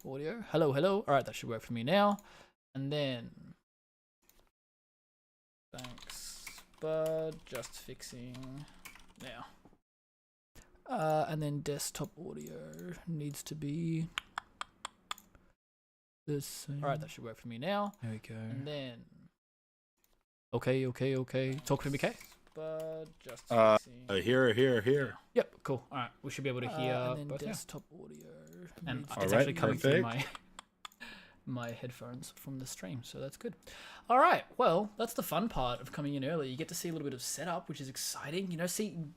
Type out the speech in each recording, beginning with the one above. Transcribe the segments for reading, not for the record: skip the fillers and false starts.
audio. Hello, hello. All right, that should work for me now. And then, thanks, bud. Just fixing now. And then desktop audio needs to be the same. All right, that should work for me now. There we go. And then, okay. Talk to me, okay? But just fixing. Here. Yep, cool. All right, we should be able to hear and then both desktop audio, and All it's right, actually coming through my headphones from the stream, so that's good. All right, well, that's the fun part of coming in early. You get to see a little bit of setup, which is exciting. You know,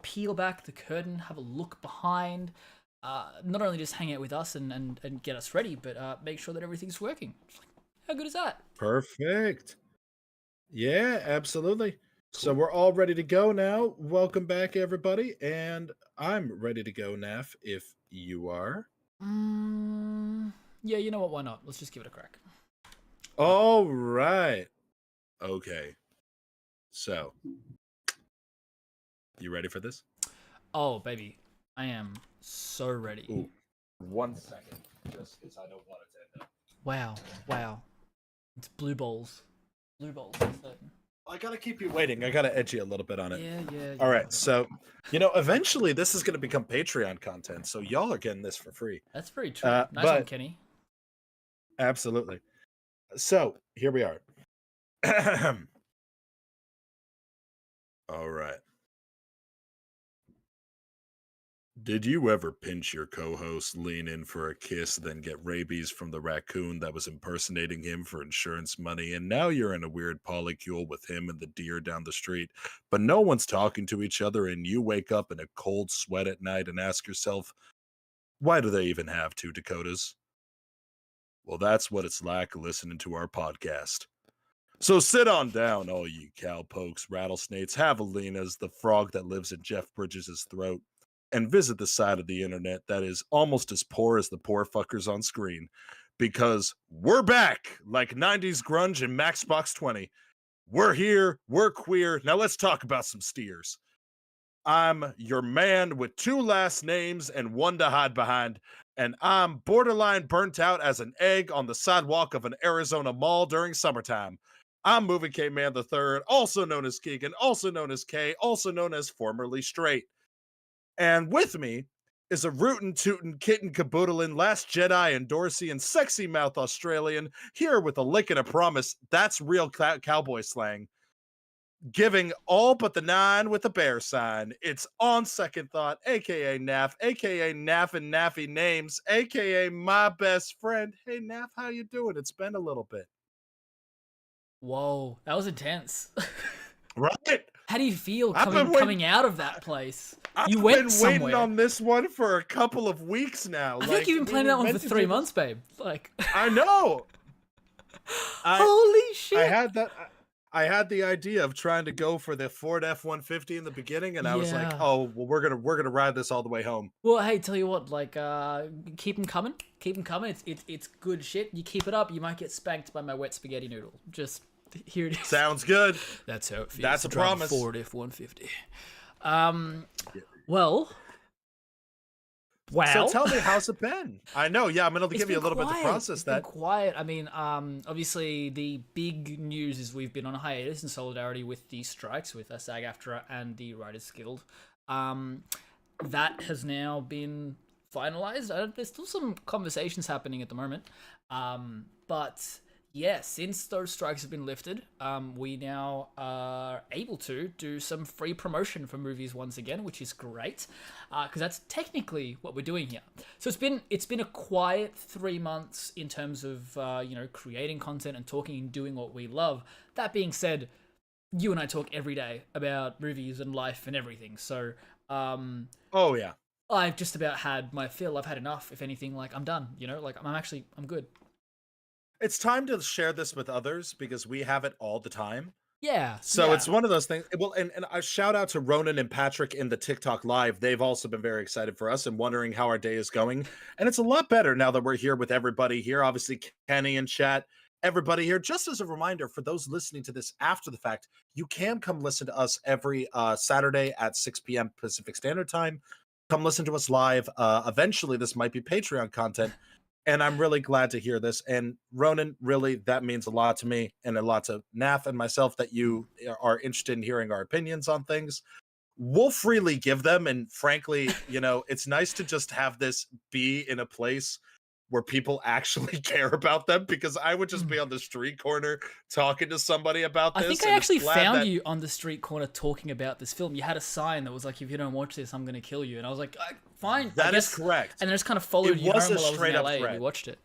peel back the curtain, have a look behind. Not only just hang out with us and get us ready, but make sure that everything's working. How good is that? Perfect. Yeah, absolutely. So we're all ready to go now. Welcome back, everybody. And I'm ready to go, Naf, if you are. Yeah, you know what? Why not? Let's just give it a crack. All right. Okay. So, you ready for this? Oh, baby. I am so ready. Ooh. 1 second, just because I don't want it to end up. Wow. It's blue balls. I gotta keep you waiting. I gotta edge you a little bit on it. Yeah. All right. So, eventually this is gonna become Patreon content. So y'all are getting this for free. That's very true. Nice one, Kenny. Absolutely. So here we are. All right. Did you ever pinch your co-host, lean in for a kiss, then get rabies from the raccoon that was impersonating him for insurance money, and now you're in a weird polycule with him and the deer down the street, but no one's talking to each other, and you wake up in a cold sweat at night and ask yourself, why do they even have two Dakotas? Well, that's what it's like listening to our podcast. So sit on down, all you cowpokes, rattlesnakes, javelinas, the frog that lives in Jeff Bridges' throat, and visit the side of the internet that is almost as poor as the poor fuckers on screen. Because we're back, like 90s grunge and Maxbox 20. We're here, we're queer, now let's talk about some steers. I'm your man with 2 last names and 1 to hide behind, and I'm borderline burnt out as an egg on the sidewalk of an Arizona mall during summertime. I'm Movie K Man III, also known as Keegan, also known as K, also known as formerly straight. And with me is a rootin' tootin' kitten caboodlin' last Jedi Endorsian sexy mouth Australian here with a lick and a promise. That's real cowboy slang. Giving all but the 9 with a bear sign. It's On Second Thought, aka Naf, aka Naf and Naffy Names, aka my best friend. Hey Naf, how you doing? It's been a little bit. Whoa, that was intense. Right? How do you feel coming out of that place? You went somewhere. I've been waiting on this one for a couple of weeks now. I think you've been playing that one for 3 months, babe. Like, I know. Holy shit! I had the idea of trying to go for the Ford F-150 in the beginning, and I was like, "Oh, well, we're gonna ride this all the way home." Well, hey, tell you what, like, keep them coming. It's good shit. You keep it up, you might get spanked by my wet spaghetti noodle. Just here it is. Sounds good. That's how it feels. That's a promise. Ford F-150. Well. Wow. So tell me, how's it been? I know, yeah, I'm going to give you a little bit to process that. It's been quiet. I mean, obviously the big news is we've been on a hiatus in solidarity with the strikes with SAG-AFTRA and the Writers Guild. That has now been finalized. There's still some conversations happening at the moment. But yeah, since those strikes have been lifted, we now are able to do some free promotion for movies once again, which is great, because that's technically what we're doing here. So it's been a quiet 3 months in terms of creating content and talking and doing what we love. That being said, you and I talk every day about movies and life and everything. So oh yeah, I've just about had my fill. I've had enough. If anything, like I'm done. I'm good. It's time to share this with others because we have it all the time. Yeah. So it's one of those things. Well, and a shout out to Ronan and Patrick in the TikTok live. They've also been very excited for us and wondering how our day is going. And it's a lot better now that we're here with everybody here. Obviously, Kenny and chat, everybody here. Just as a reminder for those listening to this after the fact, you can come listen to us every Saturday at 6 p.m. Pacific Standard Time. Come listen to us live. Eventually, this might be Patreon content. And I'm really glad to hear this. And Ronan, really, that means a lot to me and a lot to Nath and myself that you are interested in hearing our opinions on things. We'll freely give them. And frankly, it's nice to just have this be in a place where people actually care about them, because I would just be on the street corner talking to somebody about I this. think I actually found you on the street corner talking about this film. You had a sign that was like, if you don't watch this, I'm going to kill you. And I was like, fine. That is correct. And I just kind of followed you home while I was in LA and we watched it.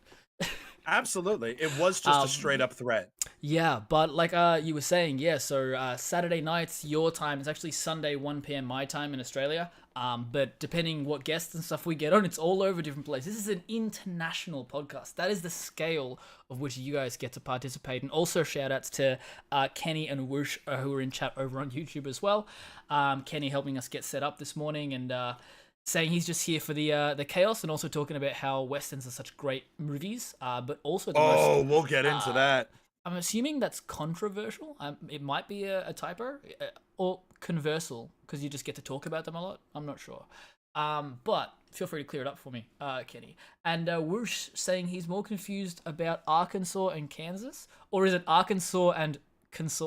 Absolutely. It was just a straight up threat. Yeah, but like you were saying, so Saturday nights, your time, is actually Sunday, 1 p.m. my time in Australia. But depending what guests and stuff we get on, it's all over different places. This is an international podcast. That is the scale of which you guys get to participate. And also shout outs to Kenny and Whoosh, who are in chat over on YouTube as well. Kenny helping us get set up this morning and saying he's just here for the chaos, and also talking about how Westerns are such great movies, but also we'll get into that. I'm assuming that's controversial. It might be a typo, or conversal, because you just get to talk about them a lot. I'm not sure. But feel free to clear it up for me, Kenny. And Whoosh saying he's more confused about Arkansas and Kansas, or is it Arkansas and Kansas?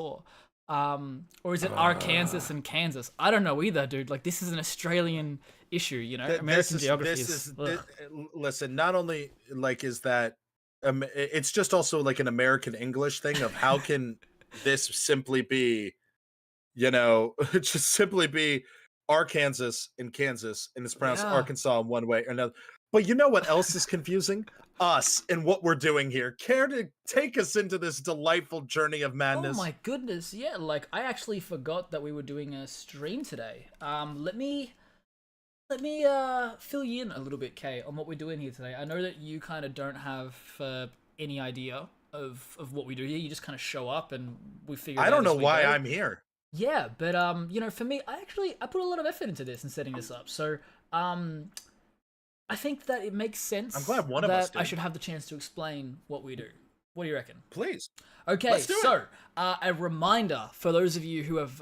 Or is it Arkansas and Kansas? I don't know either, dude. Like, this is an Australian issue, American geography is listen, not only like is that it's just also like an American English thing of how can this simply be, just simply be Arkansas and Kansas, and it's pronounced Arkansas in one way or another. But you know what else is confusing? Us and what we're doing here. Care to take us into this delightful journey of madness? Oh my goodness, yeah. Like, I actually forgot that we were doing a stream today. Let me fill you in a little bit, Kay, on what we're doing here today. I know that you kind of don't have any idea of what we do here. You just kind of show up and we figure it out. I don't know why I'm here. Yeah, but for me, I put a lot of effort into this and setting this up. So I think that it makes sense. I'm glad one of us did. I should have the chance to explain what we do. What do you reckon? Please. Okay, so a reminder for those of you who have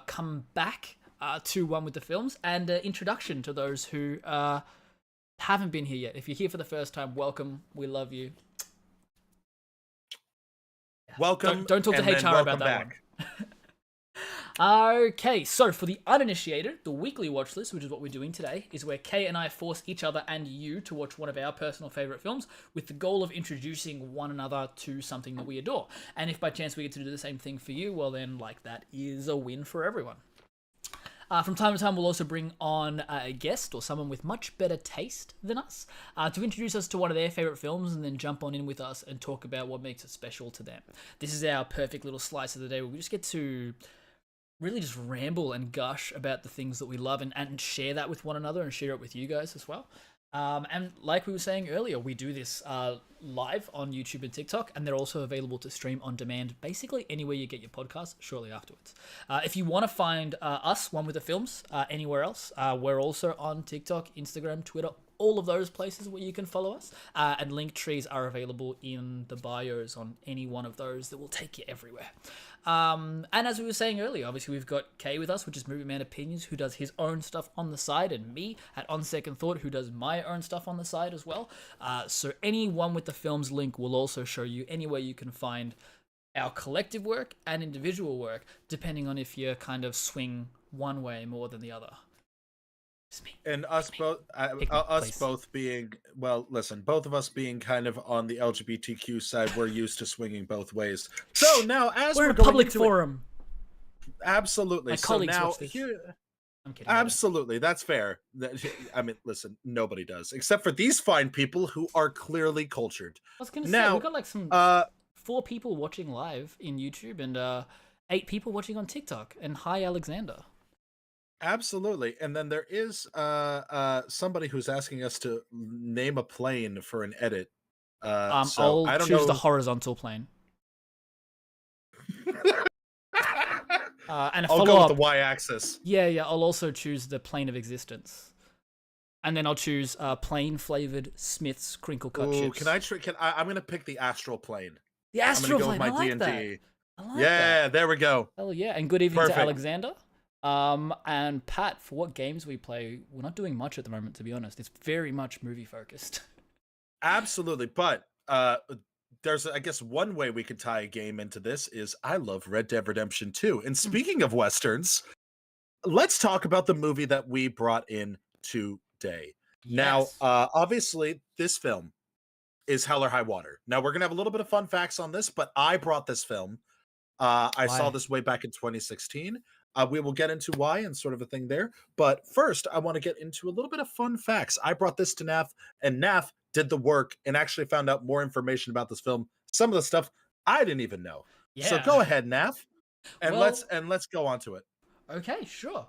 come back to One with the Films, and introduction to those who haven't been here yet. If you're here for the first time, welcome. We love you. Welcome. Don't talk to HR about that one. Okay, so for the uninitiated, the weekly watch list, which is what we're doing today, is where Kay and I force each other and you to watch one of our personal favourite films with the goal of introducing one another to something that we adore. And if by chance we get to do the same thing for you, well then, like, that is a win for everyone. From time to time, we'll also bring on a guest or someone with much better taste than us to introduce us to one of their favourite films and then jump on in with us and talk about what makes it special to them. This is our perfect little slice of the day where we just get to really just ramble and gush about the things that we love and share that with one another and share it with you guys as well. And like we were saying earlier, we do this live on YouTube and TikTok, and they're also available to stream on demand basically anywhere you get your podcast shortly afterwards. If you want to find us, One with the Films, anywhere else, we're also on TikTok, Instagram, Twitter, all of those places where you can follow us. And link trees are available in the bios on any one of those that will take you everywhere. And as we were saying earlier, obviously we've got Kay with us, which is Movie Man Opinions, who does his own stuff on the side, and me at On Second Thought, who does my own stuff on the side as well. So any One with the Films link will also show you anywhere you can find our collective work and individual work, depending on if you kind of swing one way more than the other. And us both being, well, listen, both of us being kind of on the LGBTQ side, we're used to swinging both ways. So now, as we're a public forum, absolutely. My so colleagues now watch this. here, I'm kidding. absolutely, that's fair. I mean, listen, nobody does except for these fine people who are clearly cultured. I was gonna say we've got like some 4 people watching live in YouTube and 8 people watching on TikTok. And hi, Alexander. Absolutely. And then there is somebody who's asking us to name a plane for an edit. So I'll choose the horizontal plane. And I'll go with the y-axis. Yeah. I'll also choose the plane of existence. And then I'll choose plain flavored Smith's crinkle cut chips. I'm going to pick the astral plane. The astral plane. I'm I like D&D. that. There we go. Hell yeah. And good evening to Alexander. And Pat, for what games we play, we're not doing much at the moment, to be honest. It's very much movie focused. Absolutely, but there's I guess one way we could tie a game into this is I love Red Dead Redemption 2. And Mm. speaking of westerns, let's talk about the movie that we brought in today. Now, Yes. obviously, this film is Hell or High Water. Now, we're gonna have a little bit of fun facts on this, but I brought this film. I saw Why? this way back in 2016. We will get into why and sort of a thing there. But first, I want to get into a little bit of fun facts. I brought this to Naf, and Naf did the work and actually found out more information about this film. Some of the stuff I didn't even know. So Yeah. go ahead, Naf, and Well, let's go on to it. okay, sure.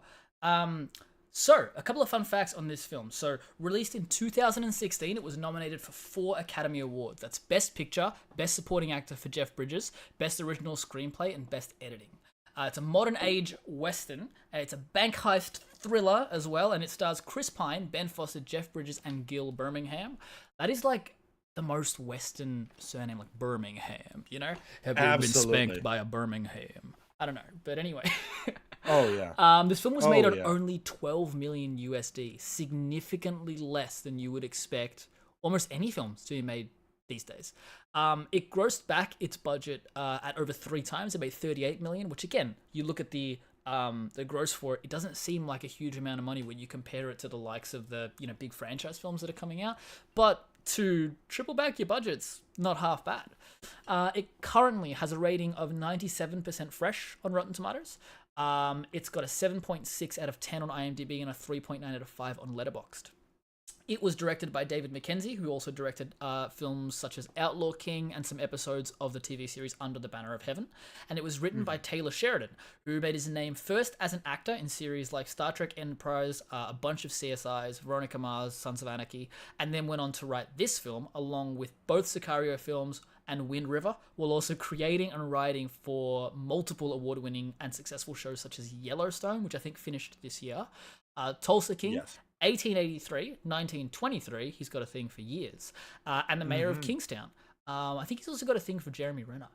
So, a couple of fun facts on this film. So, released in 2016, it was nominated for 4 Academy Awards. That's Best Picture, Best Supporting Actor for Jeff Bridges, Best Original Screenplay, and Best Editing. It's a modern age western. It's a bank heist thriller as well, and it stars Chris Pine, Ben Foster, Jeff Bridges, and Gill Bermingham. That is like the most western surname, like Birmingham, you know? Have you been Absolutely. spanked by a Birmingham? I don't know, but anyway. Oh yeah. This film was made Oh, on yeah. only 12 million USD, significantly less than you would expect almost any films to be made these days. It grossed back its budget at over 3 times. It made 38 million, which again, you look at the gross for it, it doesn't seem like a huge amount of money when you compare it to the likes of the big franchise films that are coming out. But to triple back your budget's not half bad. It currently has a rating of 97% fresh on Rotten Tomatoes. It's got a 7.6 out of 10 on IMDb and a 3.9 out of 5 on Letterboxd. It was directed by David Mackenzie, who also directed films such as Outlaw King and some episodes of the TV series Under the Banner of Heaven. And it was written by Taylor Sheridan, who made his name first as an actor in series like Star Trek Enterprise, a bunch of CSIs, Veronica Mars, Sons of Anarchy, and then went on to write this film along with both Sicario films and Wind River, while also creating and writing for multiple award-winning and successful shows such as Yellowstone, which I think finished this year, Tulsa King, Yes. 1883, 1923, he's got a thing for years, and The Mayor of Kingstown. I think he's also got a thing for Jeremy Renner.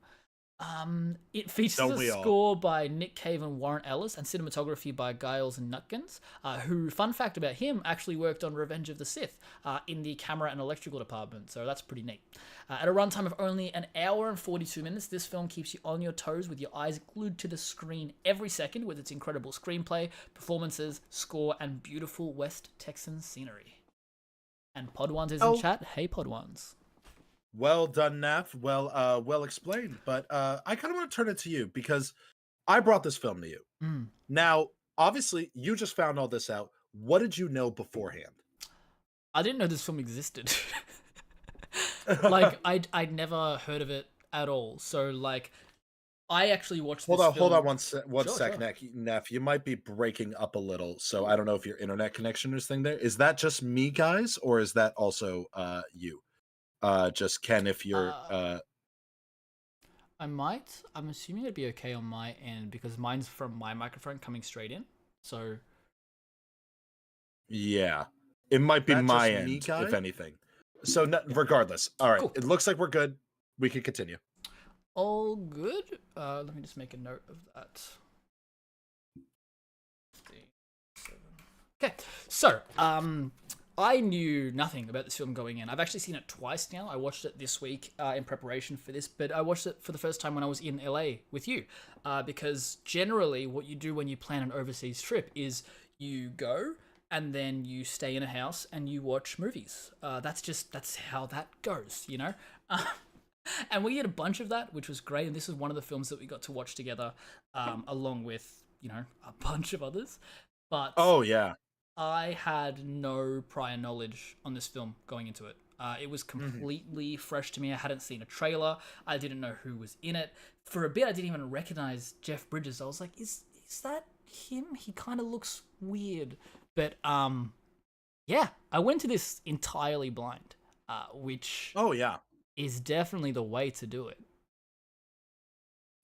It features Don't a we all? score by Nick Cave and Warren Ellis and cinematography by Giles Nutkins, who, fun fact about him, actually worked on Revenge of the Sith in the camera and electrical department, so that's pretty neat. At a runtime of only an hour and 42 minutes, this film keeps you on your toes with your eyes glued to the screen every second with its incredible screenplay, performances, score, and beautiful West Texan scenery. And Podwans is in Oh. chat. Hey, Podwans. Well done, Naf. Well explained. But I kind of want to turn it to you because I brought this film to you. Mm. Now, obviously, you just found all this out. What did you know beforehand? I didn't know this film existed. Like, I'd never heard of it at all. So, like, I actually watched this Hold on film- one sec, Sure. Neff. You might be breaking up a little, so I don't know if your internet connection is thing there. Is that just me, guys, or is that also you? Just Ken, if you're I'm assuming it'd be okay on my end because mine's from my microphone coming straight in. So, yeah, it might be that my just me, end, guy? if anything. So regardless, all right, Cool. it looks like we're good. We can continue. all good. Let me just make a note of that. Okay, so I knew nothing about this film going in. I've actually seen it twice now. I watched it this week in preparation for this, but I watched it for the first time when I was in LA with you, because generally what you do when you plan an overseas trip is you go and then you stay in a house and you watch movies. That's how that goes, you know. And we did a bunch of that, which was great. And this is one of the films that we got to watch together, along with a bunch of others. But Oh yeah, I had no prior knowledge on this film going into it. It was completely fresh to me. I hadn't seen a trailer. I didn't know who was in it. For a bit, I didn't even recognize Jeff Bridges. I was like, is that him? He kind of looks weird. But yeah, I went to this entirely blind, which oh yeah. is definitely the way to do it.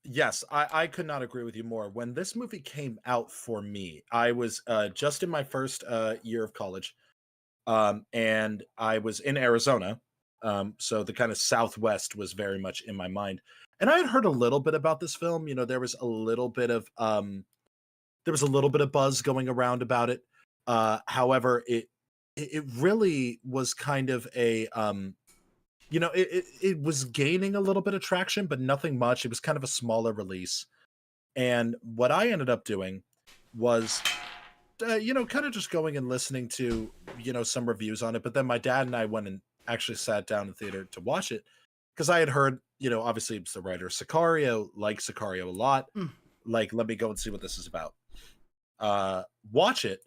Yes, I could not agree with you more. When this movie came out for me, I was just in my first year of college, and I was in Arizona, so the kind of Southwest was very much in my mind. And I had heard a little bit about this film. You know, there was a little bit of buzz going around about it. However, it really was kind of a it was gaining a little bit of traction, but nothing much. It was kind of a smaller release. And what I ended up doing was, kind of just going and listening to, some reviews on it. But then my dad and I went and actually sat down in the theater to watch it because I had heard, obviously it's the writer Sicario, like Sicario a lot. Like, let me go and see what this is about. Watch it.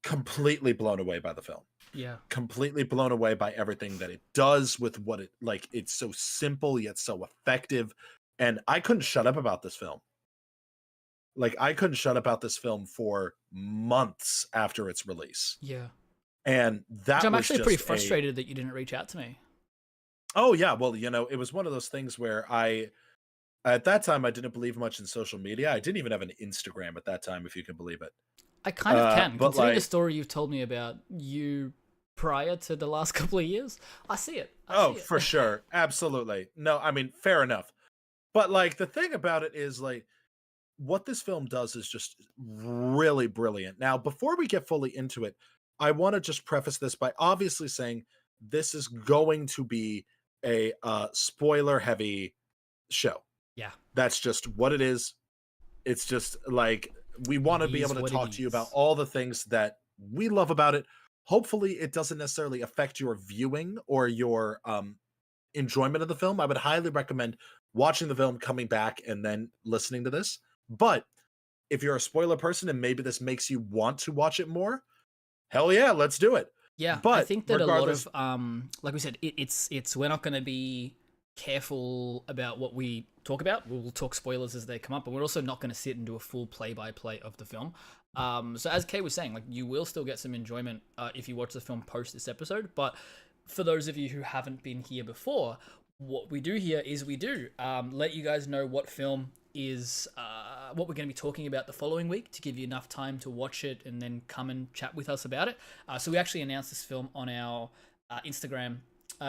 Completely blown away by the film. Yeah. Completely blown away by everything that it does with what it, like, it's so simple yet so effective. And I couldn't shut up about this film. Like, I couldn't shut up about this film for months after its release. Yeah. And that I'm was actually just pretty frustrated that you didn't reach out to me. Oh, yeah. Well, it was one of those things where at that time, I didn't believe much in social media. I didn't even have an Instagram at that time, if you can believe it. I kind of can. but Considering the like- story you've told me about you prior to the last couple of years, I see it. Oh, for sure. Absolutely. No, I mean, fair enough. But like, the thing about it is, like, what this film does is just really brilliant. Now, before we get fully into it, I want to just preface this by obviously saying this is going to be a spoiler heavy show. Yeah. That's just what it is. It's just like, we want to be able to talk to you about all the things that we love about it. Hopefully it doesn't necessarily affect your viewing or your enjoyment of the film. I would highly recommend watching the film, coming back, and then listening to this. But if you're a spoiler person and maybe this makes you want to watch it more, hell yeah, let's do it. Yeah, but I think that a lot of like we said, it's we're not going to be careful about what we talk about. We'll talk spoilers as they come up, but we're also not going to sit and do a full play-by-play of the film. So as Kay was saying, like, you will still get some enjoyment if you watch the film post this episode. But for those of you who haven't been here before, what we do here is we do let you guys know what film is what we're going to be talking about the following week to give you enough time to watch it and then come and chat with us about it. So we actually announced this film on our Instagram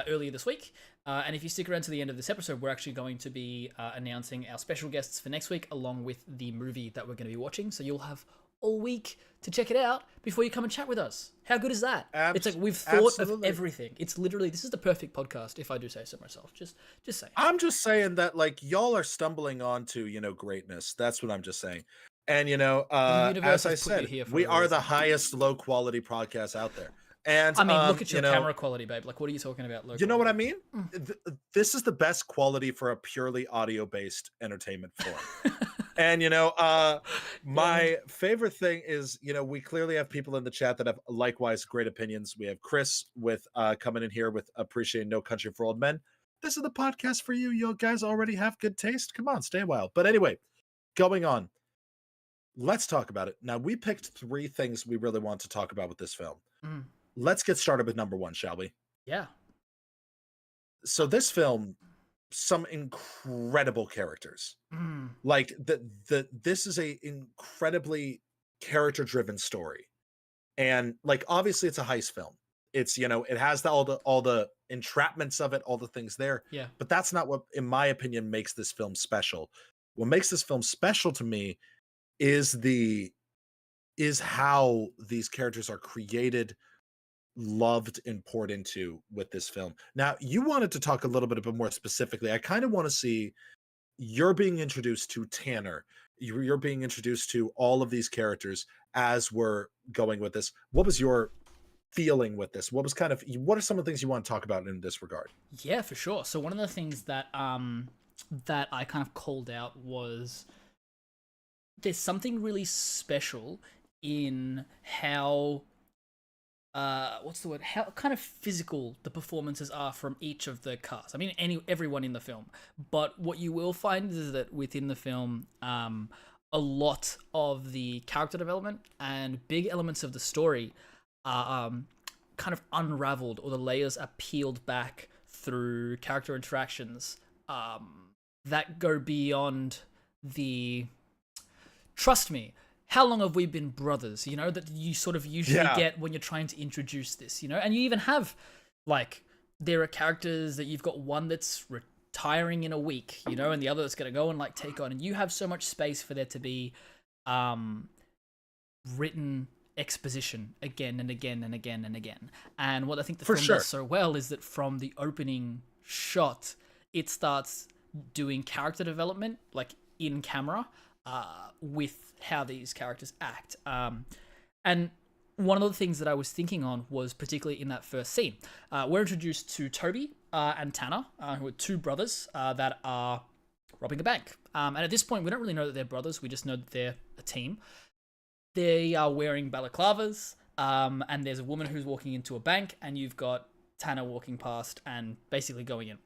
earlier this week. And if you stick around to the end of this episode, we're actually going to be announcing our special guests for next week, along with the movie that we're going to be watching. So you'll have all week to check it out before you come and chat with us. How good is that? It's like we've thought of everything. It's literally, this is the perfect podcast, if I do say so myself. Just saying. I'm just saying that, like, y'all are stumbling onto, greatness. That's what I'm just saying. And, as I said, we are the highest low quality podcast out there. And I mean, look at your camera quality, babe. Like, what are you talking about? You know what I mean? This is the best quality for a purely audio based entertainment form. And, my favorite thing is, we clearly have people in the chat that have likewise great opinions. We have Chris with coming in here with appreciating No Country for Old Men. This is the podcast for you. You guys already have good taste. Come on, stay a while. But anyway, going on. Let's talk about it. Now, we picked 3 things we really want to talk about with this film. Let's get started with number 1, shall we? Yeah. So this film, some incredible characters. Like this is a incredibly character-driven story. And like, obviously it's a heist film. It's, it has all the entrapments of it, all the things there. Yeah. But that's not what, in my opinion, makes this film special. What makes this film special to me is how these characters are created, loved, and poured into with this film. Now, you wanted to talk a little bit more specifically. I kind of want to see, you're being introduced to Tanner. You're being introduced to all of these characters as we're going with this. What was your feeling with this? What are some of the things you want to talk about in this regard? Yeah, for sure. So one of the things that that I kind of called out was there's something really special in how what's the word? How kind of physical the performances are from each of the cast. I mean, everyone in the film. But what you will find is that within the film, a lot of the character development and big elements of the story are kind of unraveled, or the layers are peeled back through character interactions that go beyond the trust me. How long have we been brothers? That you sort of usually get when you're trying to introduce this, and you even have, like, there are characters that you've got one that's retiring in a week, and the other that's going to go and, like, take on, and you have so much space for there to be written exposition again and again and again and again. And what I think the For film sure. does so well is that from the opening shot, it starts doing character development, like in camera, with how these characters act. And one of the things that I was thinking on was particularly in that first scene. We're introduced to Toby and Tanner, who are two brothers that are robbing a bank. And at this point, we don't really know that they're brothers. We just know that they're a team. They are wearing balaclavas, and there's a woman who's walking into a bank, and you've got Tanner walking past and basically going in.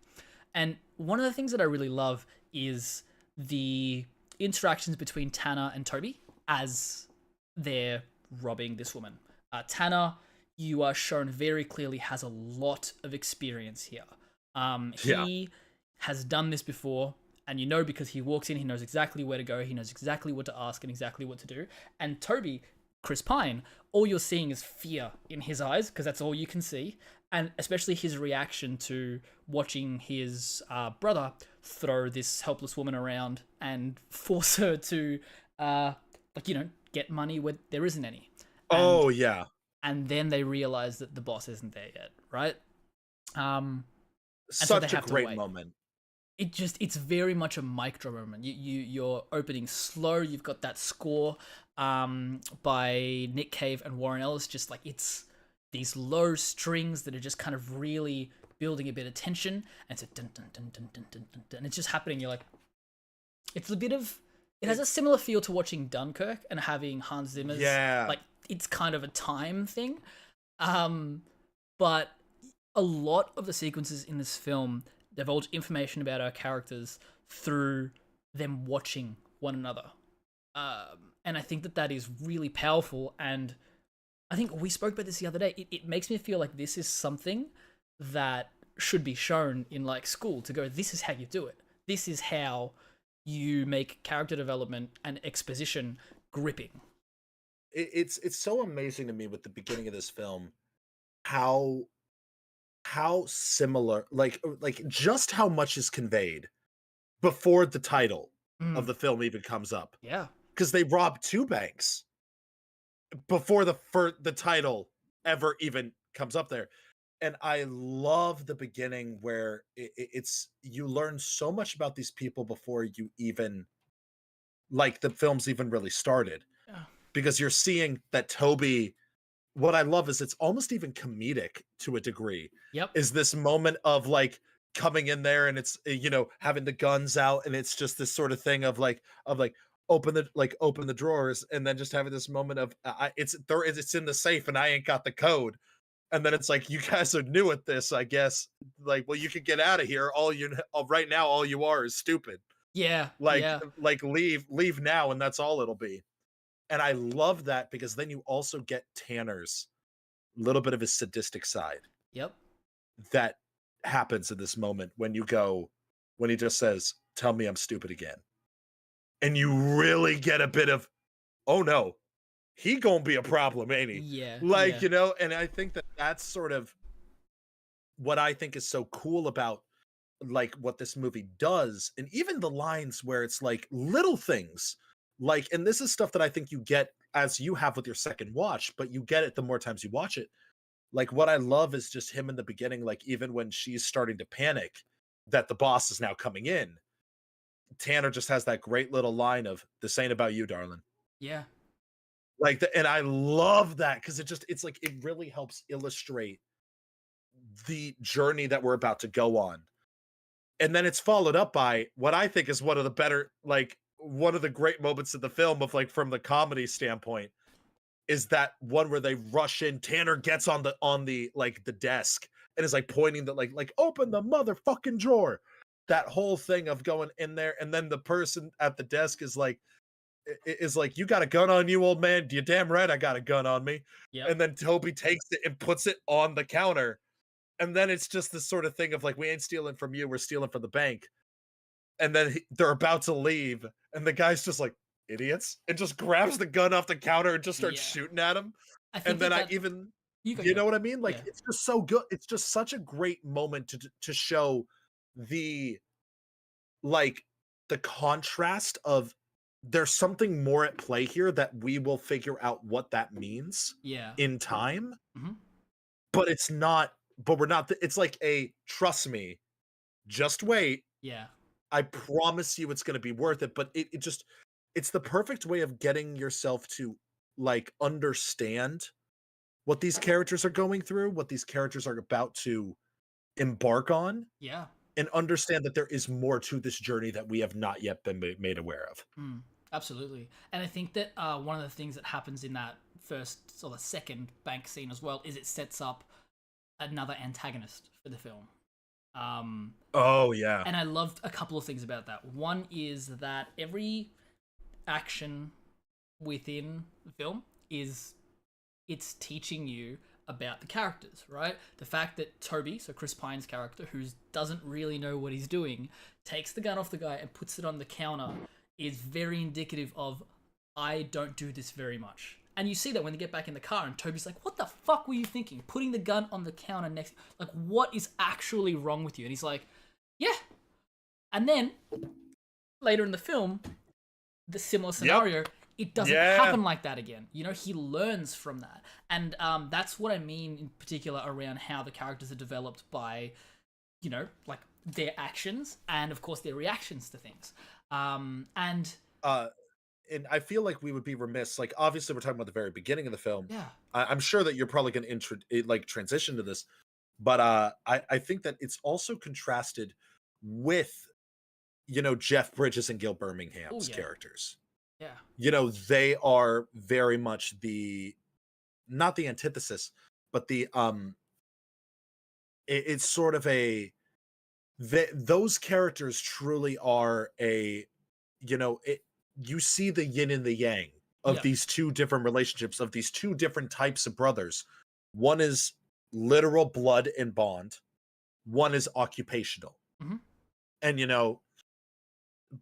And one of the things that I really love is the interactions between Tanner and Toby as they're robbing this woman. Tanner, you are shown very clearly, has a lot of experience here. He has done this before, and you know because he walks in, he knows exactly where to go, he knows exactly what to ask and exactly what to do. And Toby, Chris Pine, all you're seeing is fear in his eyes because that's all you can see. And especially his reaction to watching his brother throw this helpless woman around and force her to, get money where there isn't any. Oh, yeah. And then they realize that the boss isn't there yet, right? Such a great moment. It's very much a mic drop moment. You're opening slow. You've got that score by Nick Cave and Warren Ellis. Just like it's these low strings that are just kind of really building a bit of tension, and it's a dun dun dun dun dun dun dun, dun, and it's just happening. You're like, it's a bit of. It has a similar feel to watching Dunkirk and having Hans Zimmer's. Yeah. Like it's kind of a time thing, but a lot of the sequences in this film divulge information about our characters through them watching one another. And I think that is really powerful. And I think we spoke about this the other day. It makes me feel like this is something that should be shown in like school to go, this is how you do it. This is how you make character development and exposition gripping. It's so amazing to me with the beginning of this film, how similar, like just how much is conveyed before the title of the film even comes up. Yeah. Because they robbed two banks before the title ever even comes up there. And I love the beginning where it's you learn so much about these people before you even like the film's even really started. Yeah. Because you're seeing that Toby, what I love is it's almost even comedic to a degree. Yep. Is this moment of like coming in there and it's having the guns out and it's just this sort of thing of like open the drawers and then just having this moment of it's in the safe and I ain't got the code. And then it's like, you guys are new at this, I guess. Like, well, you could get out of here. Right now, all you are is stupid. Yeah. Like leave now, and that's all it'll be. And I love that because then you also get Tanner's little bit of his sadistic side. Yep. That happens in this moment when he just says, "Tell me I'm stupid again," and you really get a bit of, oh no. He gonna be a problem, ain't he? Yeah. And I think that's sort of what I think is so cool about like what this movie does, and even the lines where it's like little things, like, and this is stuff that I think you get as you have with your second watch, but you get it the more times you watch it. Like what I love is just him in the beginning, like even when she's starting to panic that the boss is now coming in, Tanner just has that great little line of, "This ain't about you, darling." Yeah. And I love that because it's like it really helps illustrate the journey that we're about to go on. And then it's followed up by what I think is one of the great moments of the film of like from the comedy standpoint is that one where they rush in. Tanner gets on the like the desk and is like pointing that like open the motherfucking drawer. That whole thing of going in there, and then the person at the desk is like, "You got a gun on you, old man? You damn right I got a gun on me." Yep. And then Toby takes it and puts it on the counter. And then it's just this sort of thing of like, we ain't stealing from you, we're stealing from the bank. And then they're about to leave, and the guy's just like, "Idiots," and just grabs the gun off the counter and just starts shooting at him. And then you know what I mean? Like, it's just so good. It's just such a great moment to show the contrast of there's something more at play here that we will figure out what that means Yeah. in time. Mhm. But it's not. But we're not. It's like a trust me, just wait. Yeah. I promise you, it's going to be worth it. But it just it's the perfect way of getting yourself to like understand what these characters are going through, what these characters are about to embark on, Yeah. and understand that there is more to this journey that we have not yet been made aware of. Absolutely. And I think that one of the things that happens in that first or the second bank scene as well is it sets up another antagonist for the film. Oh yeah. And I loved a couple of things about that. One is that every action within the film it's teaching you about the characters, right? The fact that Toby, so Chris Pine's character, who doesn't really know what he's doing, takes the gun off the guy and puts it on the counter is very indicative of, I don't do this very much. And you see that when they get back in the car and Toby's like, what the fuck were you thinking? Putting the gun on the counter next... Like, what is actually wrong with you? And he's like, yeah. And then, later in the film, the similar scenario, it doesn't happen like that again. You know, he learns from that. And that's what I mean in particular around how the characters are developed by, you know, like their actions and, of course, their reactions to things. And I feel like we would be remiss. Like, obviously, we're talking about the very beginning of the film. Yeah. I'm sure that you're probably going to transition to this, but I think that it's also contrasted with, you know, Jeff Bridges and Gil Birmingham's characters. Yeah. You know, they are very much not the antithesis, but it's sort of those characters truly are you see the yin and the yang of these two different relationships, of these two different types of brothers. One is literal blood and bond. One is occupational. Mm-hmm. And, you know,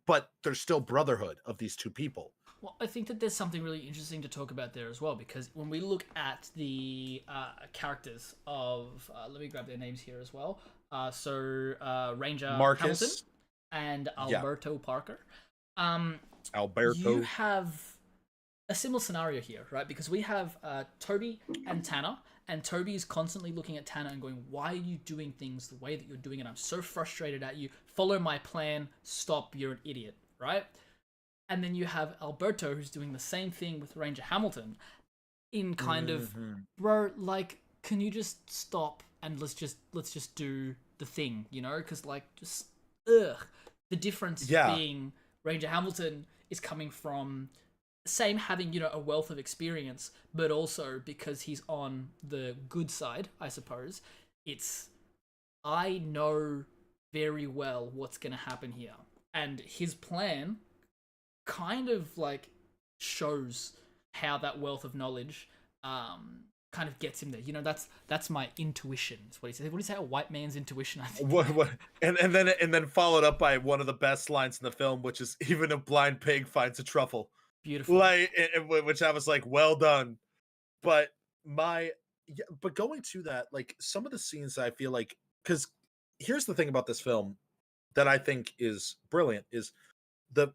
but there's still brotherhood of these two people. Well, I think that there's something really interesting to talk about there as well, because when we look at the characters of, let me grab their names here as well. Ranger Marcus Hamilton and Alberto Parker. Alberto. You have a similar scenario here, right? Because we have Toby and Tanner, and Toby is constantly looking at Tanner and going, why are you doing things the way that you're doing it? I'm so frustrated at you. Follow my plan. Stop. You're an idiot, right? And then you have Alberto, who's doing the same thing with Ranger Hamilton in kind of, bro, like, can you just stop and let's just do the thing, you know? Because, like, just, the difference being Ranger Hamilton is coming from having, you know, a wealth of experience, but also because he's on the good side, I suppose, I know very well what's going to happen here. And his plan kind of like shows how that wealth of knowledge kind of gets him there. You know, that's my intuition. That's what he said. What do you say? A white man's intuition, I think. What? And then followed up by one of the best lines in the film, which is, even a blind pig finds a truffle. Beautiful. Like, which I was like, well done. But going to that, like, some of the scenes I feel like, because here's the thing about this film that I think is brilliant, is the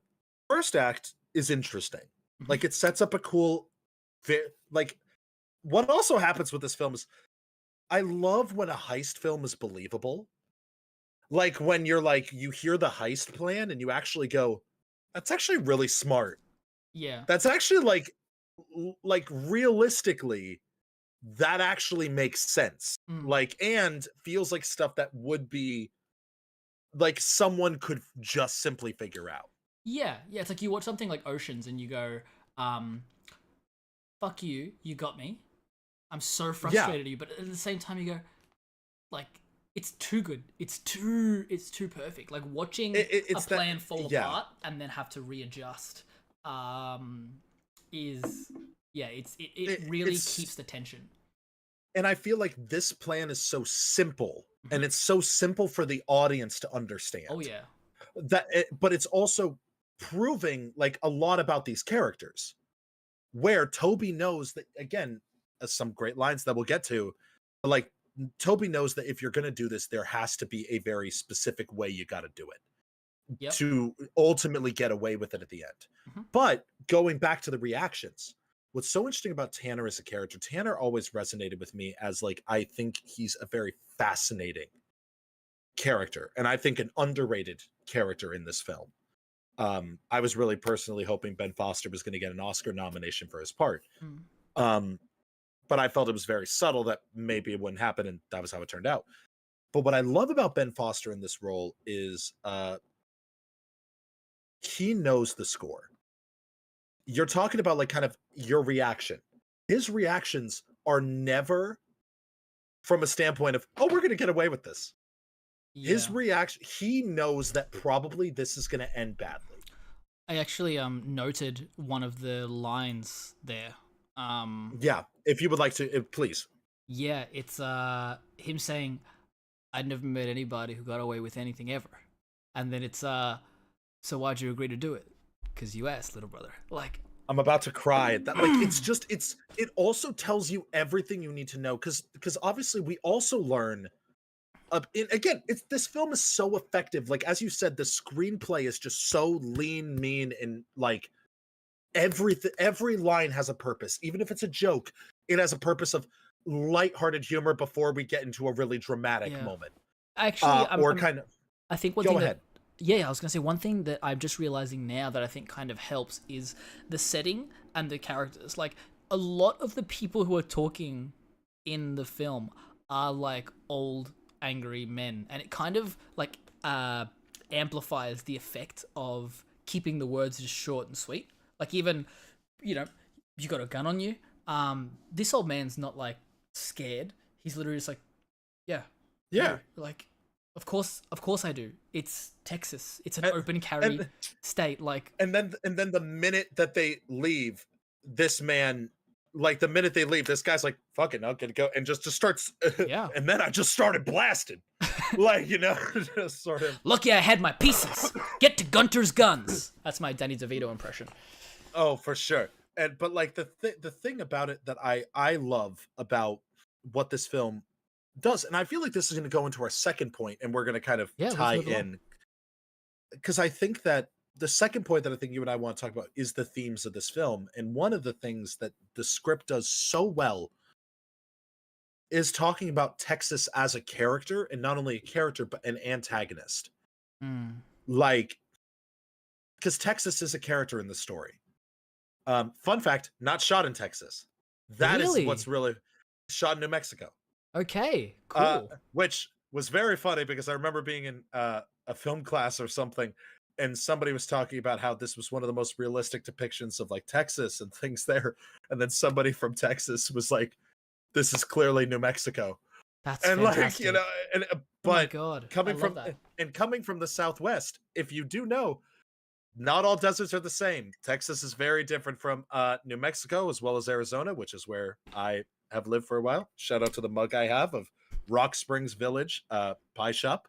first act is interesting. Like, it sets up a cool, like, what also happens with this film is, I love when a heist film is believable. Like, when you're like, you hear the heist plan and you actually go, that's actually really smart. Yeah. That's actually like realistically, that actually makes sense. Like, and feels like stuff that would be like someone could just simply figure out. Yeah. It's like you watch something like Oceans and you go, fuck you, you got me. I'm so frustrated at you, but at the same time you go, like, it's too good. It's too perfect. Like, watching a plan fall apart and then have to readjust it really keeps the tension. And I feel like this plan is so simple, and it's so simple for the audience to understand. Oh yeah. But it's also proving like a lot about these characters, where Toby knows that, again, some great lines that we'll get to, like, Toby knows that if you're going to do this, there has to be a very specific way you got to do it. Yep. to ultimately get away with it at the end. Mhm. But going back to the reactions, what's so interesting about Tanner as a character, Tanner always resonated with me as like, I think he's a very fascinating character, and I think an underrated character in this film. I was really personally hoping Ben Foster was going to get an Oscar nomination for his part. Mm. Um, but I felt it was very subtle that maybe it wouldn't happen, and that was how it turned out. But what I love about Ben Foster in this role is he knows the score. You're talking about like kind of your reaction. His reactions are never from a standpoint of, oh, we're going to get away with this. His Yeah. reaction, he knows that probably this is going to end badly. I actually noted one of the lines there. Yeah, if you would like to, please. Yeah, it's him saying, "I'd never met anybody who got away with anything ever," and then it's "So why'd you agree to do it? Because you asked, little brother." Like, I'm about to cry. That like it also tells you everything you need to know because obviously we also learn. Again, this film is so effective. Like as you said, the screenplay is just so lean, mean, and like everything. Every line has a purpose, even if it's a joke. It has a purpose of lighthearted humor before we get into a really dramatic Yeah. moment. actually, Kind of I think one go thing ahead. I was gonna say one thing that I'm just realizing now that I think kind of helps is the setting and the characters. Like a lot of the people who are talking in the film are like old angry men, and it kind of like amplifies the effect of keeping the words just short and sweet. Like even, you got a gun on you. This old man's not like scared. He's literally just like, yeah, Yeah. like of course I do. It's Texas. It's an And- open carry and- state. Like, And then the minute that they leave, this man, like the minute they leave, this guy's like, "Fuck it, I'm gonna go," and just starts. Yeah. And then I just started blasting, like just sort of. lucky I had my pieces. Get to Gunter's guns. That's my Danny DeVito impression. Oh, for sure. But like the thing about it that I love about what this film does, and I feel like this is going to go into our second point, and we're going to kind of Yeah, let's tie move along. in because I think that the second point that I think you and I want to talk about is the themes of this film. And one of the things that the script does so well is talking about Texas as a character, and not only a character, but an antagonist. Mm. Like, because Texas is a character in the story. Fun fact, not shot in Texas. That is Really? what's really shot in New Mexico. Okay, cool. Which was very funny because I remember being in a film class or something, and somebody was talking about how this was one of the most realistic depictions of like Texas and things there, and then somebody from Texas was like, "This is clearly New Mexico," That's and fantastic. like and Oh my but god, coming I from love that. and coming from the Southwest, if you do know, not all deserts are the same. Texas is very different from New Mexico as well as Arizona, which is where I have lived for a while. Shout out to the mug I have of Rock Springs Village Pie Shop.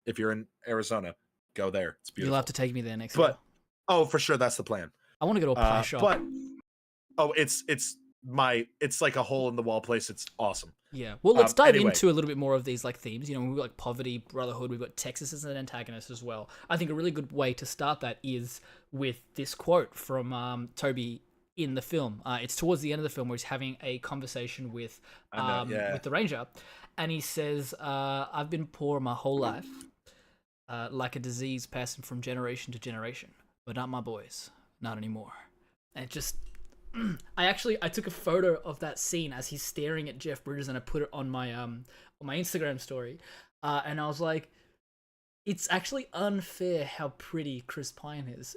If you're in Arizona, go there. It's beautiful. You'll have to take me there next But year. oh, for sure, that's the plan. I want to go to a pie shop. But oh, it's like a hole in the wall place. It's awesome. Yeah. Well, let's dive anyway. into a little bit more of these like themes. We've got like poverty, brotherhood. We've got Texas as an antagonist as well. I think a really good way to start that is with this quote from Toby in the film. It's towards the end of the film where he's having a conversation with with the ranger, and he says, "I've been poor my whole life, like a disease passing from generation to generation, but not my boys, not anymore." And it just I took a photo of that scene as he's staring at Jeff Bridges, and I put it on my Instagram story, and I was like, it's actually unfair how pretty Chris Pine is.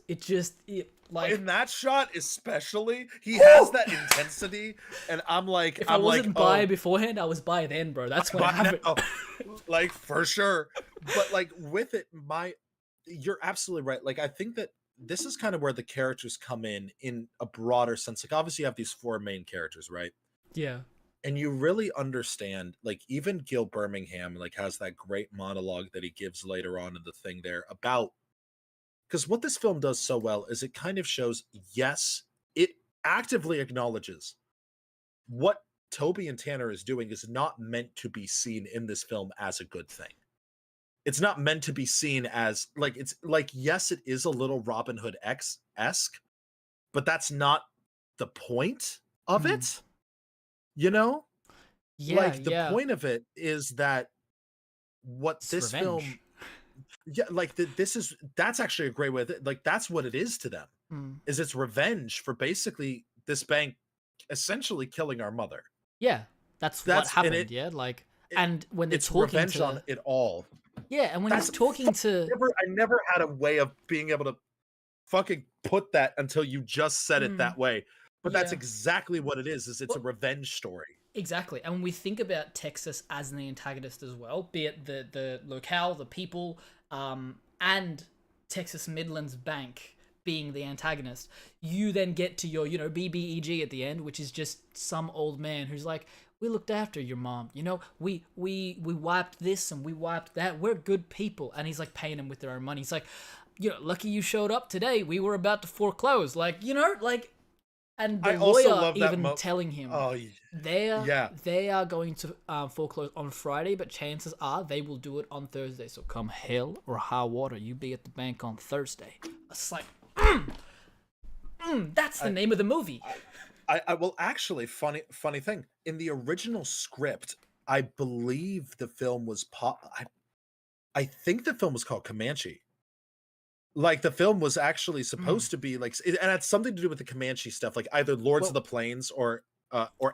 Like in that shot especially, he has that intensity, and I'm like, if I wasn't bi beforehand, I was bi then, bro. That's what happened. Like for sure. But like with it, you're absolutely right. Like I think that this is kind of where the characters come in a broader sense. Like obviously you have these four main characters, right? Yeah. And you really understand, like even Gill Bermingham like has that great monologue that he gives later on in the thing there about, because what this film does so well is it kind of shows, yes, it actively acknowledges what Toby and Tanner is doing is not meant to be seen in this film as a good thing. it's not meant to be seen as like, it's like, yes, it is a little Robin Hood esque, but that's not the point of Mm. it. You know, Yeah, like the yeah. point of it is that what It's this film, revenge. yeah, like that's actually a great way. Like that's what it is to them. Mm. Is it's revenge for basically this bank essentially killing our mother. Yeah, that's what That's and happened. Yeah, like, it and when they're it's talking revenge on to, it all. yeah, and when he's That's talking to, I never had a way of being able to fucking put that until you just said it mm, that way. But that's yeah, exactly what it is it's a well, revenge story. exactly. And when we think about Texas as the antagonist as well, be it the locale, the people, and Texas Midlands Bank being the antagonist, you then get to your, BBEG at the end, which is just some old man who's like, we looked after your mom, we wiped this and we wiped that, we're good people. And he's like paying them with their own money. He's like, lucky you showed up today, we were about to foreclose, and the I also lawyer love that even telling him oh yeah. they are going to foreclose on Friday, but chances are they will do it on Thursday. So come hell or high water, you be at the bank on Thursday. It's like, that's the name of the movie. I will actually funny thing. In the original script, I believe the film was I think the film was called Comanche. Like the film was actually supposed to be like, and it had something to do with the Comanche stuff, like either Lords of the Plains or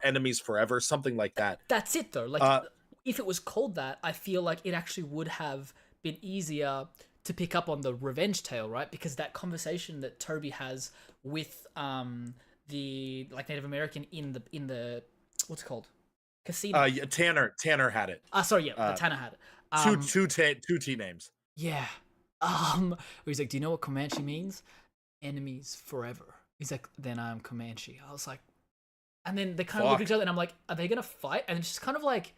Enemies Forever, something like that. That's it though. Like, if it was called that, I feel like it actually would have been easier to pick up on the revenge tale, right? Because that conversation that Toby has with the Native American in the what's it called, casino. Yeah, Tanner had it. Sorry, yeah, the Tanner had it. Two T names. Yeah. Where he's like, do you know what Comanche means? Enemies forever. He's like, then I'm Comanche. I was like, and then they kind of look at each other, and I'm like, are they gonna fight? And it's just kind of like,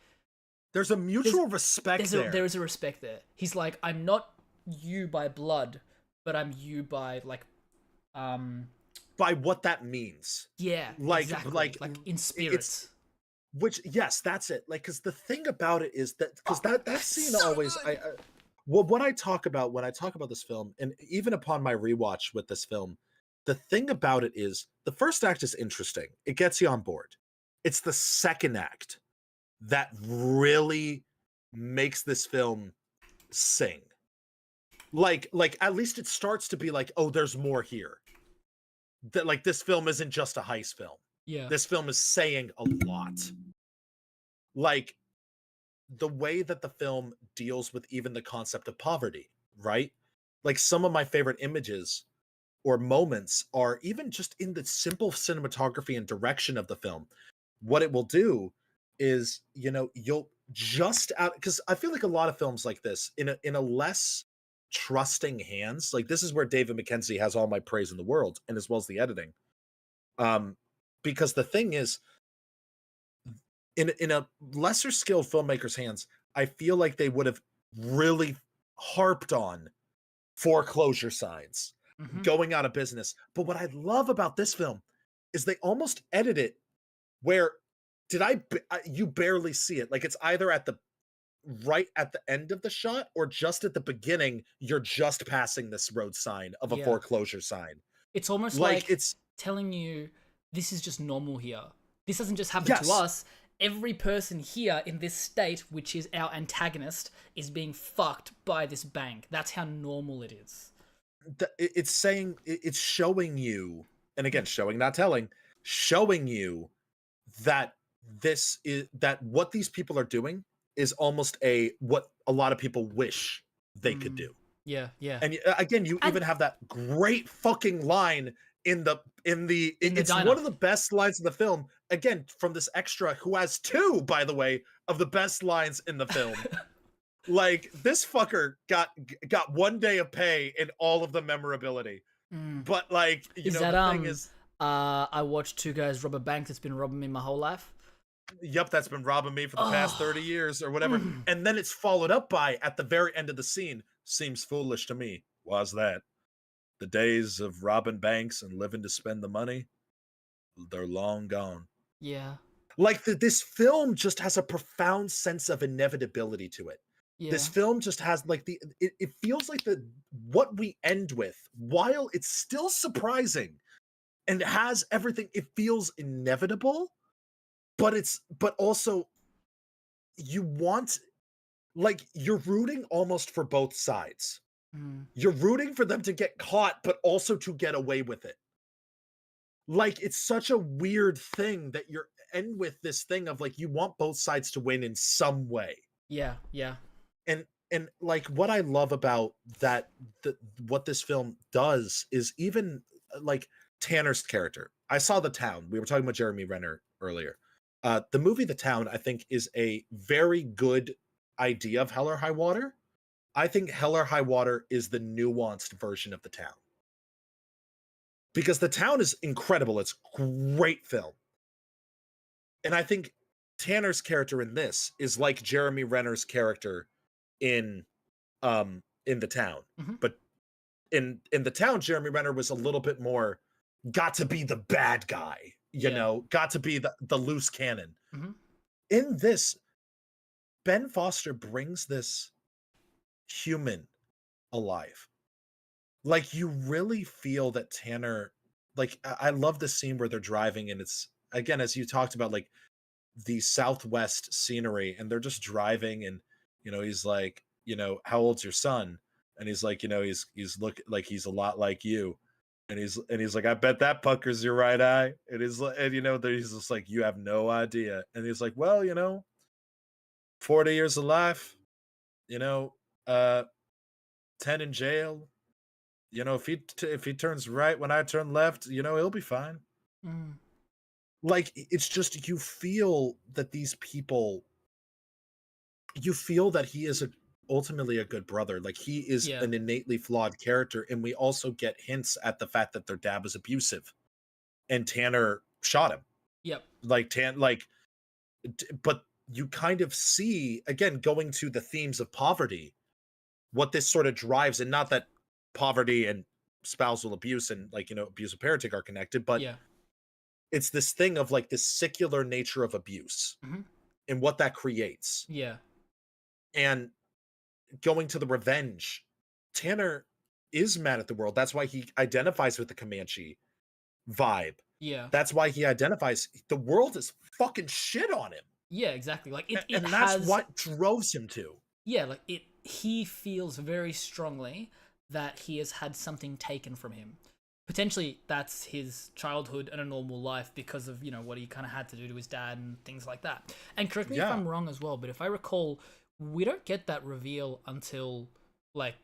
there's a mutual respect there. There is a respect there. He's like, I'm not you by blood, but I'm you by by what that means. Yeah, like exactly. like in spirit. Which yes, that's it. Like, because the thing about it is that that scene so always good. what I talk about when I talk about this film, and even upon my rewatch with this film, the thing about it is the first act is interesting. It gets you on board. It's the second act that really makes this film sing. Like at least it starts to be like, oh, there's more here. That like this film isn't just a heist film. Yeah. This film is saying a lot. Like the way that the film deals with even the concept of poverty, right? Like some of my favorite images or moments are even just in the simple cinematography and direction of the film. What it will do is, you'll just out, because I feel like a lot of films like this in a less trusting hands, like this is where David Mackenzie has all my praise in the world, and as well as the editing. Because the thing is, in a lesser skilled filmmaker's hands, I feel like they would have really harped on foreclosure signs, going out of business. But what I love about this film is they almost edit it where you barely see it. Like it's either right at the end of the shot or just at the beginning, you're just passing this road sign of a foreclosure sign. It's almost like it's telling you this is just normal here. This doesn't just happen to us. Every person here in this state, which is our antagonist, is being fucked by this bank. That's how normal it is. It's showing you, and again, showing, not telling, showing you that what these people are doing is almost what a lot of people wish they could do. Yeah, yeah. And again, you even have that great fucking line it's diner. one of the best lines in the film, again, from this extra who has two, by the way, of the best lines in the film. Like this fucker got 1 day of pay in all of the memorability. But like, the thing is, I watched two guys rob a bank that's been robbing me my whole life. Yep, that's been robbing me for the past 30 years or whatever. And then it's followed up by, at the very end of the scene, seems foolish to me. Why's that? The days of robbing banks and living to spend the money, they're long gone. Yeah. Like this film just has a profound sense of inevitability to it. This Yeah. film just has like it feels like the what we end with, while it's still surprising and has everything, it feels inevitable, but also you want, like, you're rooting almost for both sides. Mm. You're rooting for them to get caught, but also to get away with it. Like, it's such a weird thing that you're end with this thing of like you want both sides to win in some way. Yeah. Yeah. And like what I love about that, what this film does is even like Tanner's character. I saw The Town. We were talking about Jeremy Renner earlier. The movie The Town, I think, is a very good idea of Hell or High Water. I think Hell or High Water is the nuanced version of The Town. Because The Town is incredible. It's a great film. And I think Tanner's character in this is like Jeremy Renner's character in The Town. Mm-hmm. But in The Town, Jeremy Renner was a little bit more got to be the bad guy, you know, got to be the loose cannon. Mm-hmm. In this, Ben Foster brings this human alive. Like, you really feel that Tanner, like, I love the scene where they're driving and it's, again, as you talked about, like the Southwest scenery, and they're just driving and, you know, he's like, you know, how old's your son? And he's like, you know, he's look like he's a lot like you. And he's like, I bet that puckers your right eye. And he's like, and you know, he's just like, you have no idea. And he's like, well, you know, 40 years of life, you know, 10 in jail. You know, if he turns right when I turn left, you know, he'll be fine. Mm. Like, it's just, you feel that these people, you feel that he is ultimately a good brother. Like, he is Yeah. an innately flawed character, and we also get hints at the fact that their dad was abusive and Tanner shot him. Yep. Like but you kind of see, again, going to the themes of poverty, what this sort of drives, and not that poverty and spousal abuse and, like, you know, abusive parenting are connected, but Yeah. it's this thing of like this secular nature of abuse Mm-hmm. and what that creates. Yeah. And going to the revenge, Tanner is mad at the world. That's why he identifies with the Comanche vibe. Yeah. That's why he identifies the world is fucking shit on him. Yeah. Exactly. Like it And has. that's what drove him to. Yeah. Like it. He feels very strongly that he has had something taken from him. Potentially, that's his childhood and a normal life because of, you know, what he kind of had to do to his dad and things like that. And correct me if Yeah. I'm wrong as well, but if I recall, we don't get that reveal until like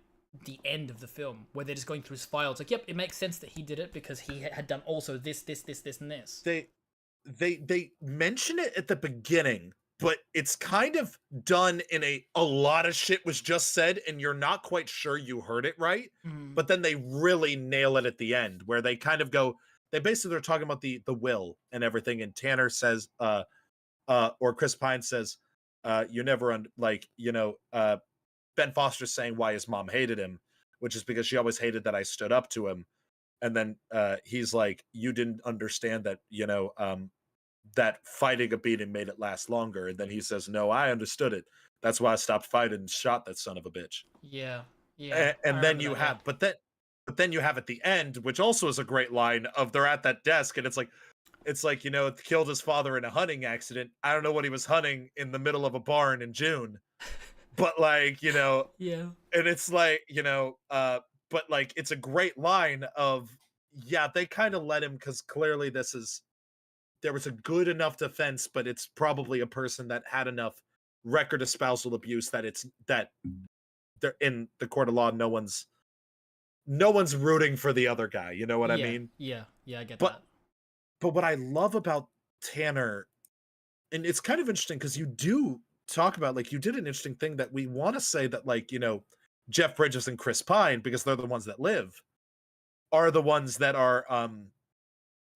the end of the film, where they're just going through his files. Like, yep, it makes sense that he did it because he had done also this, and this. They mention it at the beginning, but it's kind of done in a lot of shit was just said and you're not quite sure you heard it right. Mm. But then they really nail it at the end, where they kind of go, they basically are talking about the will and everything, and Tanner says or Chris Pine says, you never like, you know, Ben Foster's saying why his mom hated him, which is because she always hated that I stood up to him. And then he's like, you didn't understand that, you know, that fighting a beating made it last longer. And then he says, no, I understood it. That's why I stopped fighting and shot that son of a bitch. Yeah. Yeah. And then you have, but then you have at the end, which also is a great line of they're at that desk and it's like, you know, killed his father in a hunting accident. I don't know what he was hunting in the middle of a barn in June, but like, you know, Yeah. and it's like, you know, but like, it's a great line of, yeah, they kind of let him, because clearly there was a good enough defense, but it's probably a person that had enough record of spousal abuse that they're in the court of law. No one's rooting for the other guy. You know what I mean? Yeah. Yeah. I get But that. but what I love about Tanner, and it's kind of interesting because you do talk about, like, you did an interesting thing that we want to say that, like, you know, Jeff Bridges and Chris Pine, because they're the ones that live, are the ones that are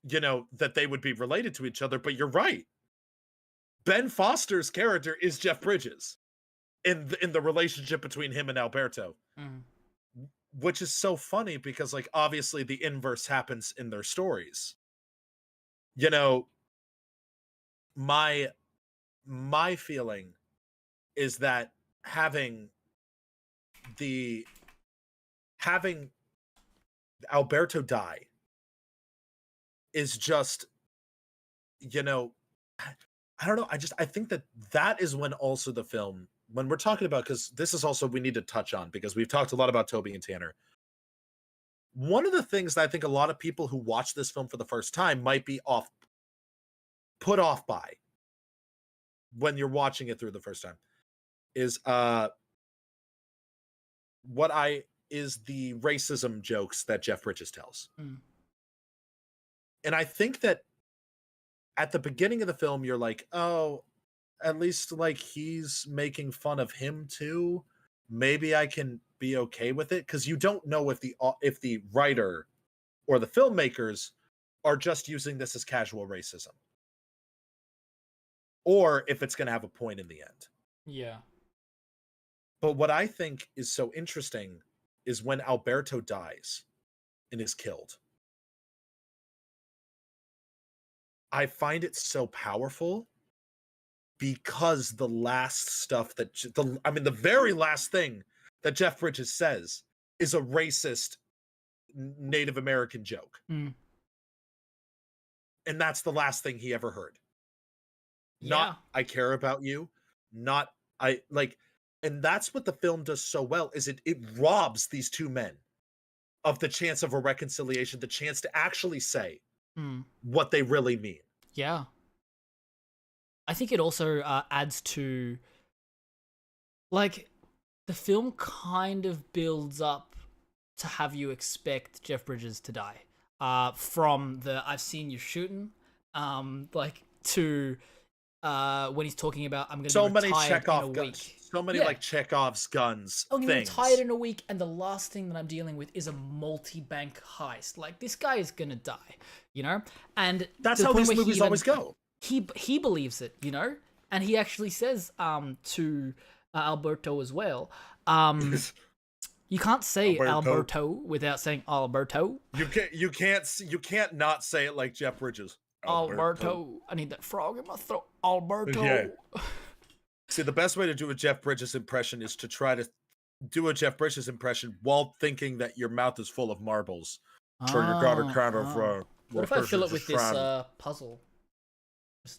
you know, that they would be related to each other. But you're right. Ben Foster's character is Jeff Bridges in the relationship between him and Alberto. Mm. Which is so funny because, like, obviously the inverse happens in their stories. You know, my feeling is that having having Alberto die is just, you know, I don't know. I think that is when also the film, when we're talking about, because this is also, we need to touch on, because we've talked a lot about Toby and Tanner. One of the things that I think a lot of people who watch this film for the first time might be put off by when you're watching it through the first time is the racism jokes that Jeff Bridges tells. And I think that at the beginning of the film, you're like, oh, at least like he's making fun of him too. Maybe I can be okay with it, because you don't know if the writer or the filmmakers are just using this as casual racism, or if it's going to have a point in the end. Yeah. But what I think is so interesting is when Alberto dies and is killed. I find it so powerful because the last stuff that the very last thing that Jeff Bridges says is a racist Native American joke. And that's the last thing he ever heard. Not, I care about you. Not, I like, and that's what the film does so well, is it robs these two men of the chance of a reconciliation, the chance to actually say what they really mean. Yeah. I think it also adds to, like, the film kind of builds up to have you expect Jeff Bridges to die. From the I've seen you shooting, like, to when he's talking about I'm going to be retired in a week. So many like Chekhov's guns. I'm going to be retired in a week, and the last thing that I'm dealing with is a multi-bank heist. Like, this guy is going to die, you know? And that's how these movies always go. He believes it, you know? And he actually says to Alberto as well, you can't say Alberto without saying Alberto. You can't not say it like Jeff Bridges. Alberto. I need that frog in my throat. Alberto. Yeah. See, the best way to do a Jeff Bridges impression is to try to do a Jeff Bridges impression while thinking that your mouth is full of marbles. So you got to kind of... what if I fill it with this puzzle?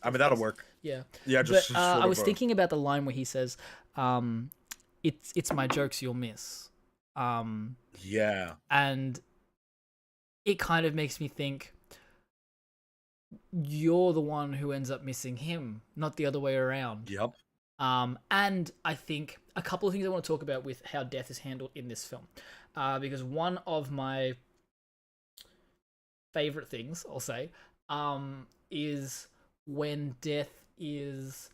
I mean, that'll work. Yeah. Yeah, just but I was thinking about the line where he says, it's my jokes you'll miss. Yeah. And it kind of makes me think, you're the one who ends up missing him, not the other way around. Yep. And I think a couple of things I want to talk about with how death is handled in this film. Because one of my favorite things, I'll say, is when death is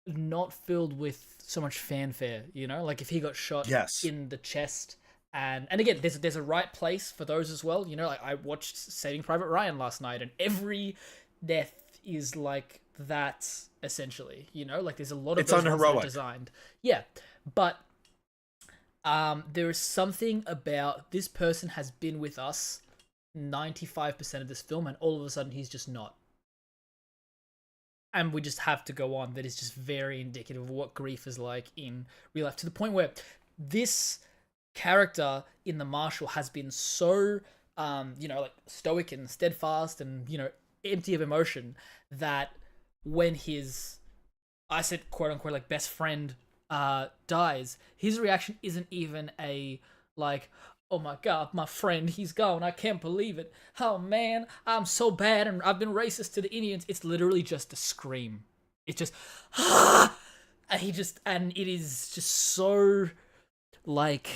not filled with so much fanfare, you know? Like, if he got shot in the chest, and again, there's a right place for those as well, you know? Like, I watched Saving Private Ryan last night, and every death is like that, essentially, you know? Like, there's a lot of those ones that are designed. Yeah, but there is something about this person has been with us 95% of this film, and all of a sudden he's just not. And we just have to go on. That is just very indicative of what grief is like in real life, to the point where this character in The Marshal has been so, you know, like, stoic and steadfast and, you know, empty of emotion, that when his, I said, quote unquote, like, best friend dies, his reaction isn't even a, like, oh my god, my friend, he's gone, I can't believe it, oh man, I'm so bad and I've been racist to the Indians. It's literally just a scream. It's just, and it is just so, like,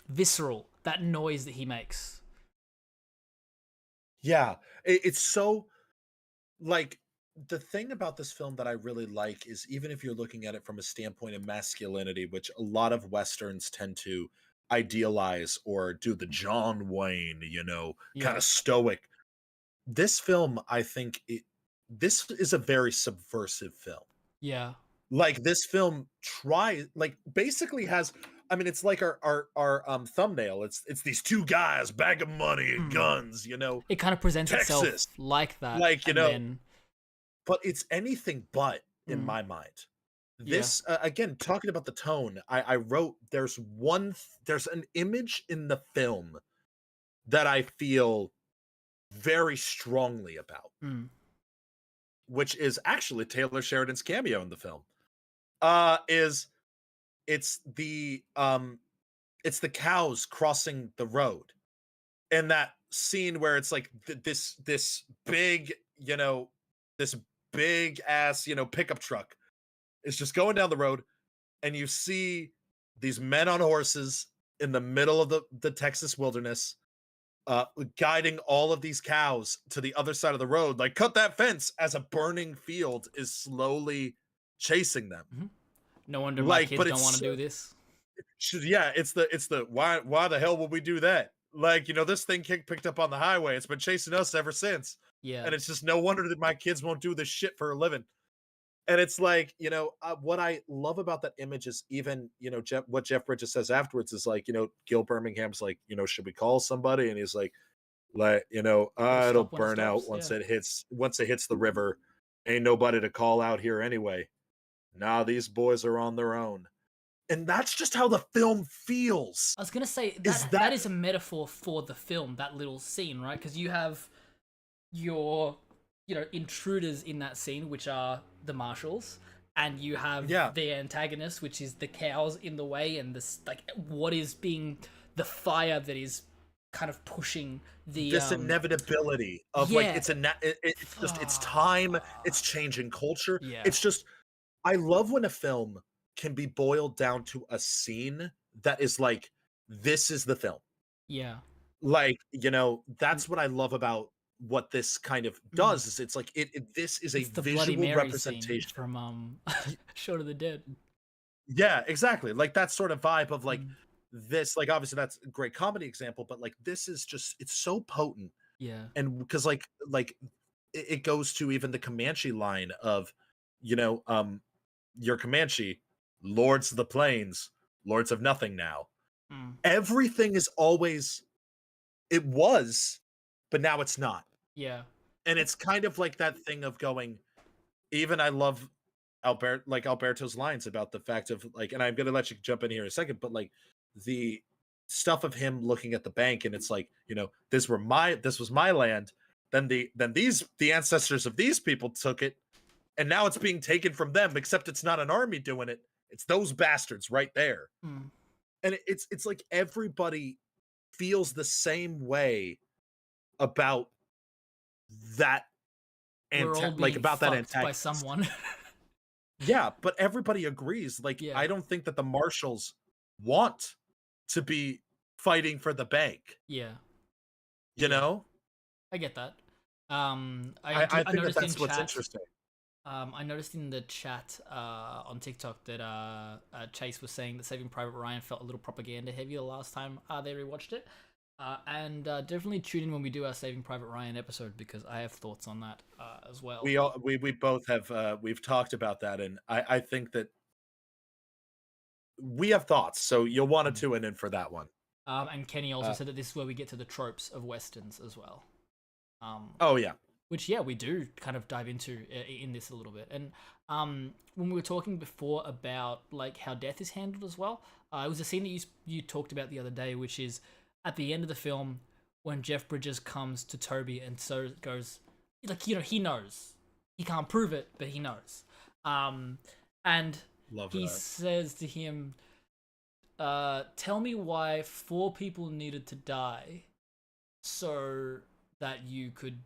visceral, that noise that he makes. Yeah, it's so, like, the thing about this film that I really like is, even if you're looking at it from a standpoint of masculinity, which a lot of Westerns tend to idealize or do the John Wayne, you know, kind of stoic. This film, I think this is a very subversive film. Yeah. Like, this film basically has, I mean, it's like our thumbnail. It's these two guys, bag of money and guns, you know. It kind of presents itself like that. Like, you know, but it's anything but, in my mind. Yeah. This again, talking about the tone, I wrote there's an image in the film that I feel very strongly about, Mm. which is actually Taylor Sheridan's cameo in the film. Is it's the um it's the cows crossing the road, and that scene where it's like this big, this big ass, pickup truck is just going down the road, and you see these men on horses in the middle of the Texas wilderness, guiding all of these cows to the other side of the road, like cut that fence, as a burning field is slowly chasing them. Mhm. No wonder my Like, kids but don't want it's to do this. yeah, it's the why the hell would we do that? Like, this thing picked up on the highway. It's been chasing us ever since, Yeah. and it's just no wonder that my kids won't do this shit for a living. And it's like, what I love about that image is even, what Jeff Bridges says afterwards is like, Gil Birmingham's like, should we call somebody? And he's like, It'll it'll stop when it burn out stops. Yeah. once it hits the river. Ain't nobody to call out here anyway. Nah, these boys are on their own. And that's just how the film feels. I was gonna say Is that is a metaphor for the film, that little scene, right? Because you have your, intruders in that scene, which are the marshals, and you have Yeah. the antagonist, which is the cows in the way, and this, like, what is being the fire that is kind of pushing the This inevitability of yeah. like it's just it's time, it's changing culture. Yeah. It's just I love when a film can be boiled down to a scene that is like, this is the film. Yeah. Like, that's what I love about what this kind of does, is it's like this is a It's the Bloody visual Mary scene representation. from Short of the Dead. Yeah, exactly. Like that sort of vibe of like Mm. this, like obviously that's a great comedy example, but like this is just, it's so potent. Yeah. And because like it goes to even the Comanche line of, you know, your Comanche, lords of the plains, lords of nothing now. Mm. Everything is always, it was, but now it's not. Yeah. And it's kind of like that thing of going, even I love Alberto's lines about the fact of like, and I'm gonna let you jump in here in a second, but like the stuff of him looking at the bank, and it's like, this was my land. Then the ancestors of these people took it, and now it's being taken from them, except it's not an army doing it. It's those bastards right there. Mm. And it's like everybody feels the same way about that, We're all like being about that fucked by antagonist. someone. Yeah, but everybody agrees. Like, Yeah. I don't think that the marshals want to be fighting for the bank. Yeah. You know, I get that. I think noticed that's in what's chat, interesting. I noticed in the chat on TikTok that Chase was saying that Saving Private Ryan felt a little propaganda heavy the last time they rewatched it. And definitely tune in when we do our Saving Private Ryan episode, because I have thoughts on that as well. We both have we've talked about that, and I think that we have thoughts. So you'll want to tune in for that one. And Kenny also said that this is where we get to the tropes of westerns as well. Oh yeah. Which, yeah, we do kind of dive into in this a little bit. And when we were talking before about like how death is handled as well, it was a scene that you talked about the other day, which is at the end of the film when Jeff Bridges comes to Toby and so goes, like, he knows. He can't prove it, but he knows. And Love he that. says to him, tell me why 4 people needed to die so that you could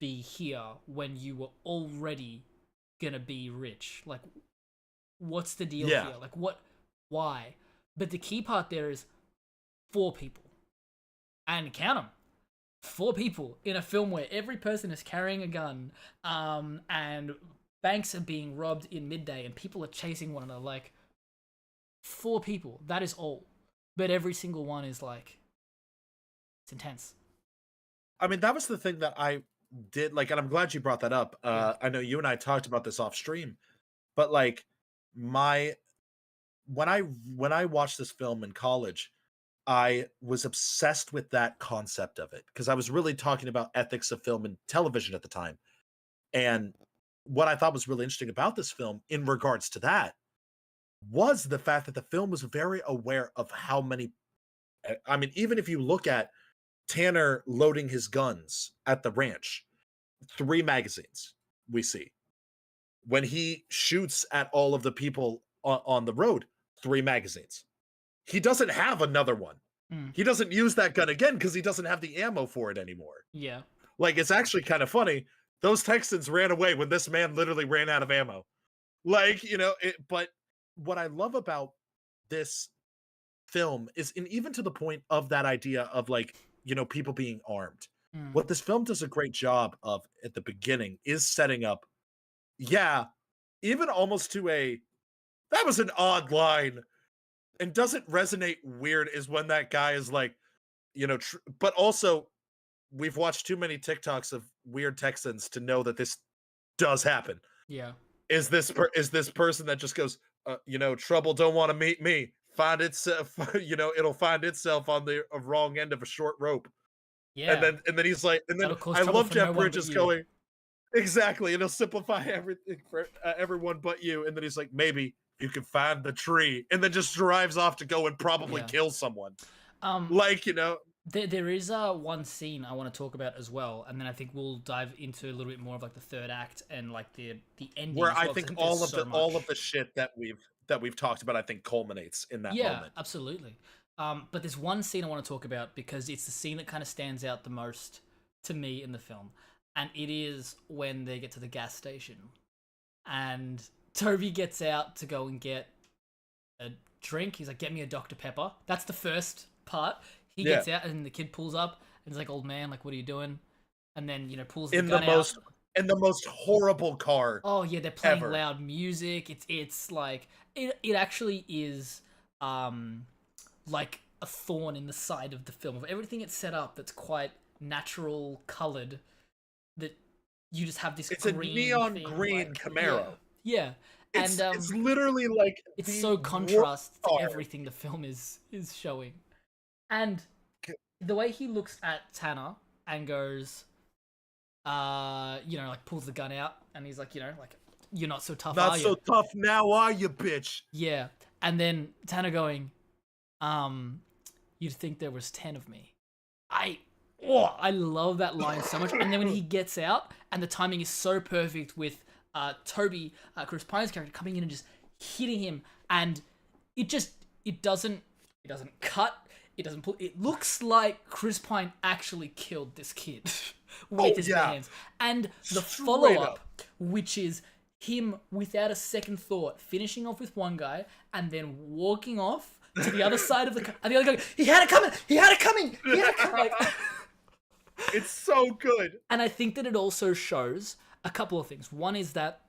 be here when you were already gonna be rich. Like, what's the deal here? Like, why? But the key part there is 4 people. And count them. 4 people in a film where every person is carrying a gun, and banks are being robbed in midday and people are chasing one another. Like, 4 people. That is all. But every single one is like, it's intense. I mean, that was the thing that I did like, and I'm glad you brought that up. I know you and I talked about this off stream, but like when I watched this film in college, I was obsessed with that concept of it, because I was really talking about ethics of film and television at the time. And what I thought was really interesting about this film in regards to that was the fact that the film was very aware of how many. I mean, even if you look at Tanner loading his guns at the ranch, 3 magazines we see. When he shoots at all of the people on the road, 3 magazines. He doesn't have another one. Mm. He doesn't use that gun again because he doesn't have the ammo for it anymore. Yeah. Like, it's actually kind of funny. Those Texans ran away when this man literally ran out of ammo. Like, but what I love about this film is, and even to the point of that idea of, like, people being armed. Mm. What this film does a great job of at the beginning is setting up, yeah, even almost to that was an odd line and doesn't resonate weird is when that guy is like, but also we've watched too many TikToks of weird Texans to know that this does happen. Yeah. Is this person that just goes, trouble don't want to meet me. Find itself, it'll find itself on the wrong end of a short rope. Yeah. And then he's like, and then That'll cause I trouble love for Jeff no one but Bridges you. going, exactly, it'll simplify everything for everyone but you. And then he's like, maybe you can find the tree, and then just drives off to go and probably Yeah. kill someone. Like, there is one scene I want to talk about as well, and then I think we'll dive into a little bit more of like the third act and like the ending. Where as I well, 'cause think there's all of the shit that we've talked about, I think culminates in that moment. Absolutely. But there's one scene I want to talk about because it's the scene that kind of stands out the most to me in the film, and it is when they get to the gas station, and Toby gets out to go and get a drink. He's like, "Get me a Dr. Pepper." That's the first part. He gets out, and the kid pulls up, and he's like, "Old man, like, what are you doing?" And then pulls the gun out. In the most horrible car. Oh yeah, they're playing ever. loud music. It's like it actually is like a thorn in the side of the film of everything it's set up that's quite natural colored. That you just have this. It's a neon thing, green like, Camaro. Yeah. It's, And it's literally like it's so contrast to everything the film is showing. And the way he looks at Tanner and goes, like pulls the gun out and he's like, like, you're not so tough, not are you? so tough now, are you, bitch? Yeah. And then Tanner going, you'd think there was 10 of me. I love that line so much. And then when he gets out, and the timing is so perfect with Toby, Chris Pine's character, coming in and just hitting him, and it doesn't cut. It doesn't pull. It looks like Chris Pine actually killed this kid with his bare hands. And the follow-up, which is him without a second thought, finishing off with one guy and then walking off to the other side of the car. And the other guy, he had it coming. Like, it's so good. And I think that it also shows a couple of things. One is that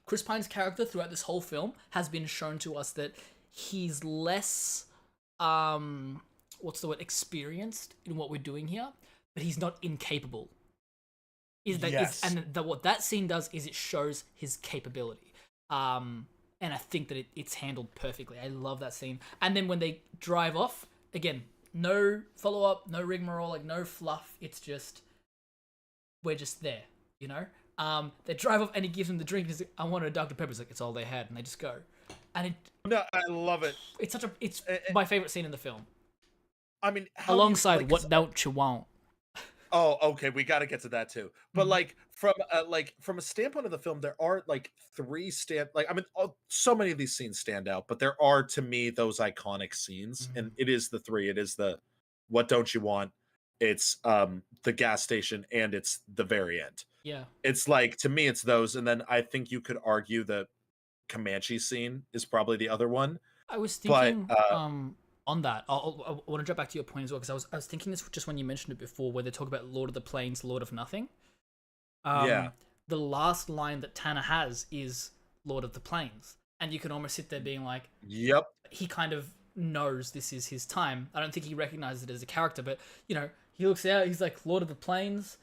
Chris Pine's character throughout this whole film has been shown to us that he's less experienced in what we're doing here, but he's not incapable. What that scene does is it shows his capability. And I think that it's handled perfectly. I love that scene. And then when they drive off, again, no follow-up, no rigmarole, like no fluff. It's just, we're just there, They drive off and he gives him the drink. And he's like, I wanted a Dr. Pepper. He's like, it's all they had. And they just go. And I love it. It's my favorite scene in the film. I mean, alongside What Don't You Want? Oh, okay, we got to get to that too. But like from a standpoint of the film, there are like so many of these scenes stand out, but there are to me those iconic scenes, and it is the three. It is the What Don't You Want? It's the gas station, and it's the very end. Yeah, it's like, to me, it's those, and then I think you could argue the Comanche scene is probably the other one. I was thinking, on that, I want to drop back to your point as well, because I was thinking this just when you mentioned it before, where they talk about Lord of the Plains, Lord of Nothing. The last line that Tanner has is Lord of the Plains, and you can almost sit there being like, "Yep." He kind of knows this is his time. I don't think he recognizes it as a character, but he looks out, he's like Lord of the Plains,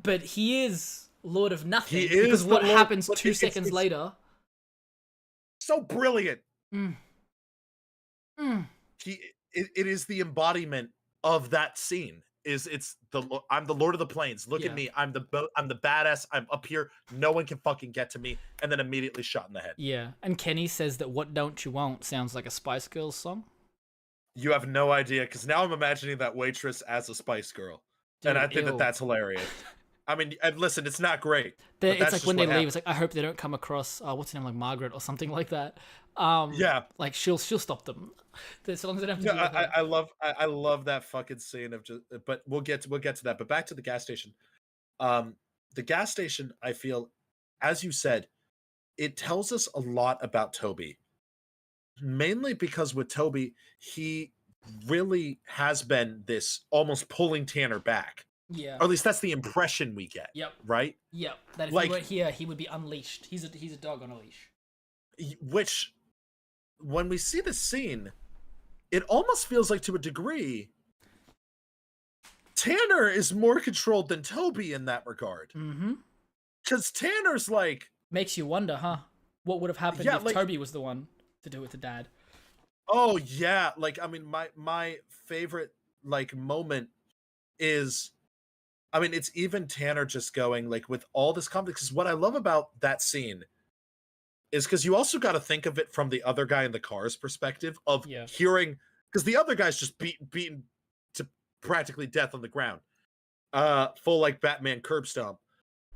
but he is Lord of Nothing. He is, because what happens 2 seconds later. So brilliant. It is the embodiment of that scene. I'm the Lord of the Plains. Look Yeah. at me. I'm the badass. I'm up here. No one can fucking get to me. And then immediately shot in the head. Yeah. And Kenny says that "What Don't You Want" sounds like a Spice Girls song. You have no idea, because now I'm imagining that waitress as a Spice Girl, and Dude, I think ew. that's hilarious. I mean, and listen, it's not great. But It's that's like just when they what leave, happens. it's like, I hope they don't come across what's her name, like Margaret or something like that. Yeah. Like she'll stop them. As long as they don't have to Yeah, deal with her. I love that fucking scene of just. But we'll get to that. But back to the gas station. The gas station, I feel, as you said, it tells us a lot about Toby. Mainly because with Toby, he really has been this almost pulling Tanner back. Yeah. Or at least that's the impression we get. Yep. Right? Yep. That if Like- he weren't here, he would be unleashed. He's a dog on a leash. Which, when we see this scene, it almost feels like, to a degree, Tanner is more controlled than Toby in that regard. Mm-hmm. Because Tanner's like, Makes you wonder, huh? What would have happened Yeah, if like- Toby was the one to do it to Dad? oh yeah, like, I mean, my favorite like moment is, I mean, it's even Tanner just going like, with all this conflict. Because what I love about that scene is because you also got to think of it from the other guy in the car's perspective of Yeah. hearing, because the other guy's just beaten to practically death on the ground, full like Batman curb stomp.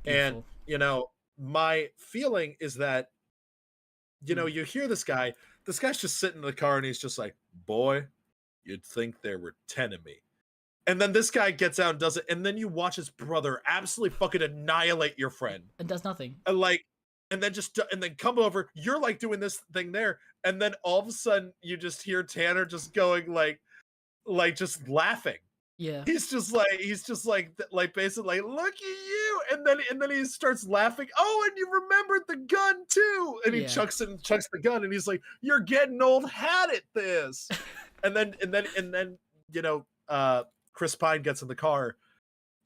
And Beautiful. my feeling is that, Mm. you hear this guy's just sitting in the car and he's just like, boy, you'd think there were 10 of me. And then this guy gets out and does it, and then you watch his brother absolutely fucking annihilate your friend. And does nothing. And then come over, you're like doing this thing there, and then all of a sudden you just hear Tanner just going like just laughing. Yeah. He's just like basically like, look at you, and then he starts laughing. Oh, and you remembered the gun too, and he Yeah. chucks the gun, and he's like, you're getting old hat at this. and then Chris Pine gets in the car,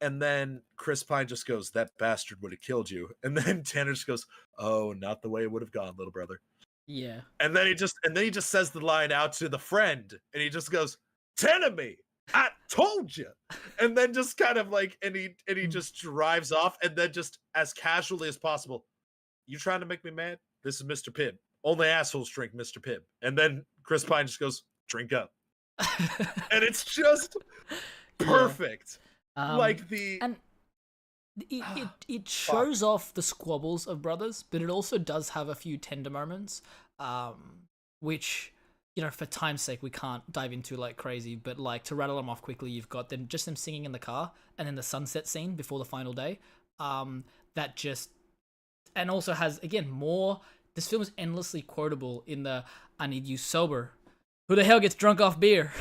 and then Chris Pine just goes, that bastard would have killed you, and then Tanner just goes, oh, not the way it would have gone, little brother. Yeah. And then he just says the line out to the friend, and he just goes, 10 of me. I told you. And then just kind of like, and he just drives off, and then just as casually as possible, you trying to make me mad? This is Mr. Pibb. Only assholes drink Mr. Pibb. And then Chris Pine just goes, drink up. And it's just perfect. Like the and it shows off the squabbles of brothers, but it also does have a few tender moments, which, for time's sake, we can't dive into like crazy, but like to rattle them off quickly, you've got them singing in the car, and then the sunset scene before the final day, that just, and also has, again, more, this film is endlessly quotable in the, I need you sober. Who the hell gets drunk off beer?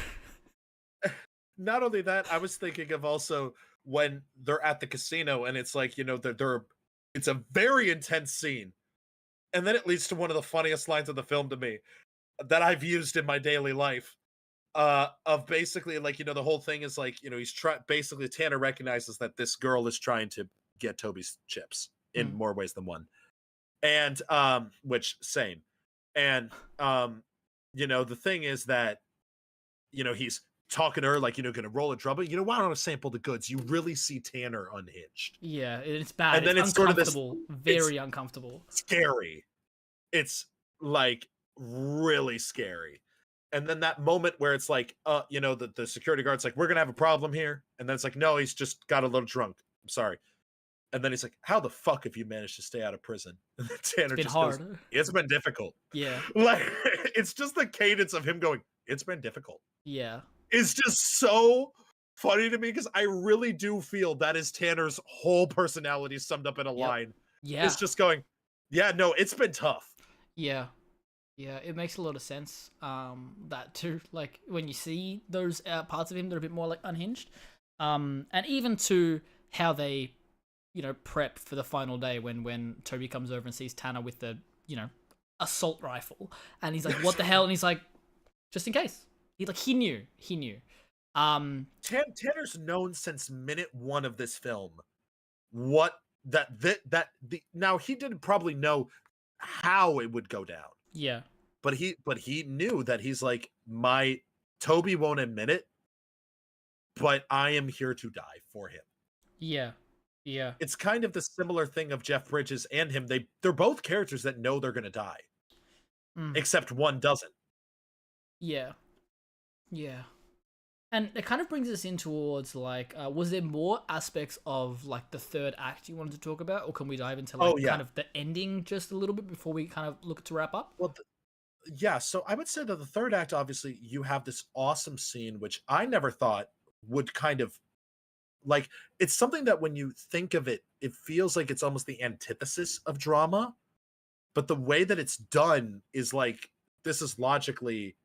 Not only that, I was thinking of also when they're at the casino, and it's like, it's a very intense scene. And then it leads to one of the funniest lines of the film to me that I've used in my daily life. Of basically, like, the whole thing is like, basically Tanner recognizes that this girl is trying to get Toby's chips in more ways than one. And which, same. And the thing is that, he's talking to her like, gonna roll a drum, but why don't I sample the goods? You really see Tanner unhinged. Yeah, it's bad. And then it's it's sort of this- uncomfortable, very uncomfortable. Scary. It's like really scary. And then that moment where it's like, the security guard's like, we're gonna have a problem here. And then it's like, no, he's just got a little drunk. I'm sorry. And then he's like, how the fuck have you managed to stay out of prison? And then Tanner It's been just hard. goes, it's been difficult. Yeah, Like, it's just the cadence of him going, it's been difficult. yeah. It's just so funny to me, because I really do feel that is Tanner's whole personality summed up in a line. Yeah. It's just going, yeah, no, it's been tough. Yeah. Yeah, it makes a lot of sense. That too, like when you see those parts of him that are a bit more like unhinged, and even to how they, prep for the final day when Toby comes over and sees Tanner with the, assault rifle, and he's like, "What the hell?" And he's like, "Just in case." He knew. Tanner's known since minute one of this film what now he didn't probably know how it would go down. Yeah. But he knew that he's like, my Toby won't admit it, but I am here to die for him. Yeah. Yeah. It's kind of the similar thing of Jeff Bridges and him. They're both characters that know they're going to die, Mm. except one doesn't. Yeah. Yeah. And it kind of brings us in towards like, was there more aspects of like the third act you wanted to talk about, or can we dive into like kind of the ending just a little bit before we kind of look to wrap up? Well, yeah. So I would say that the third act, obviously, you have this awesome scene, which I never thought would kind of like. It's something that when you think of it, it feels like it's almost the antithesis of drama, but the way that it's done is like this is logically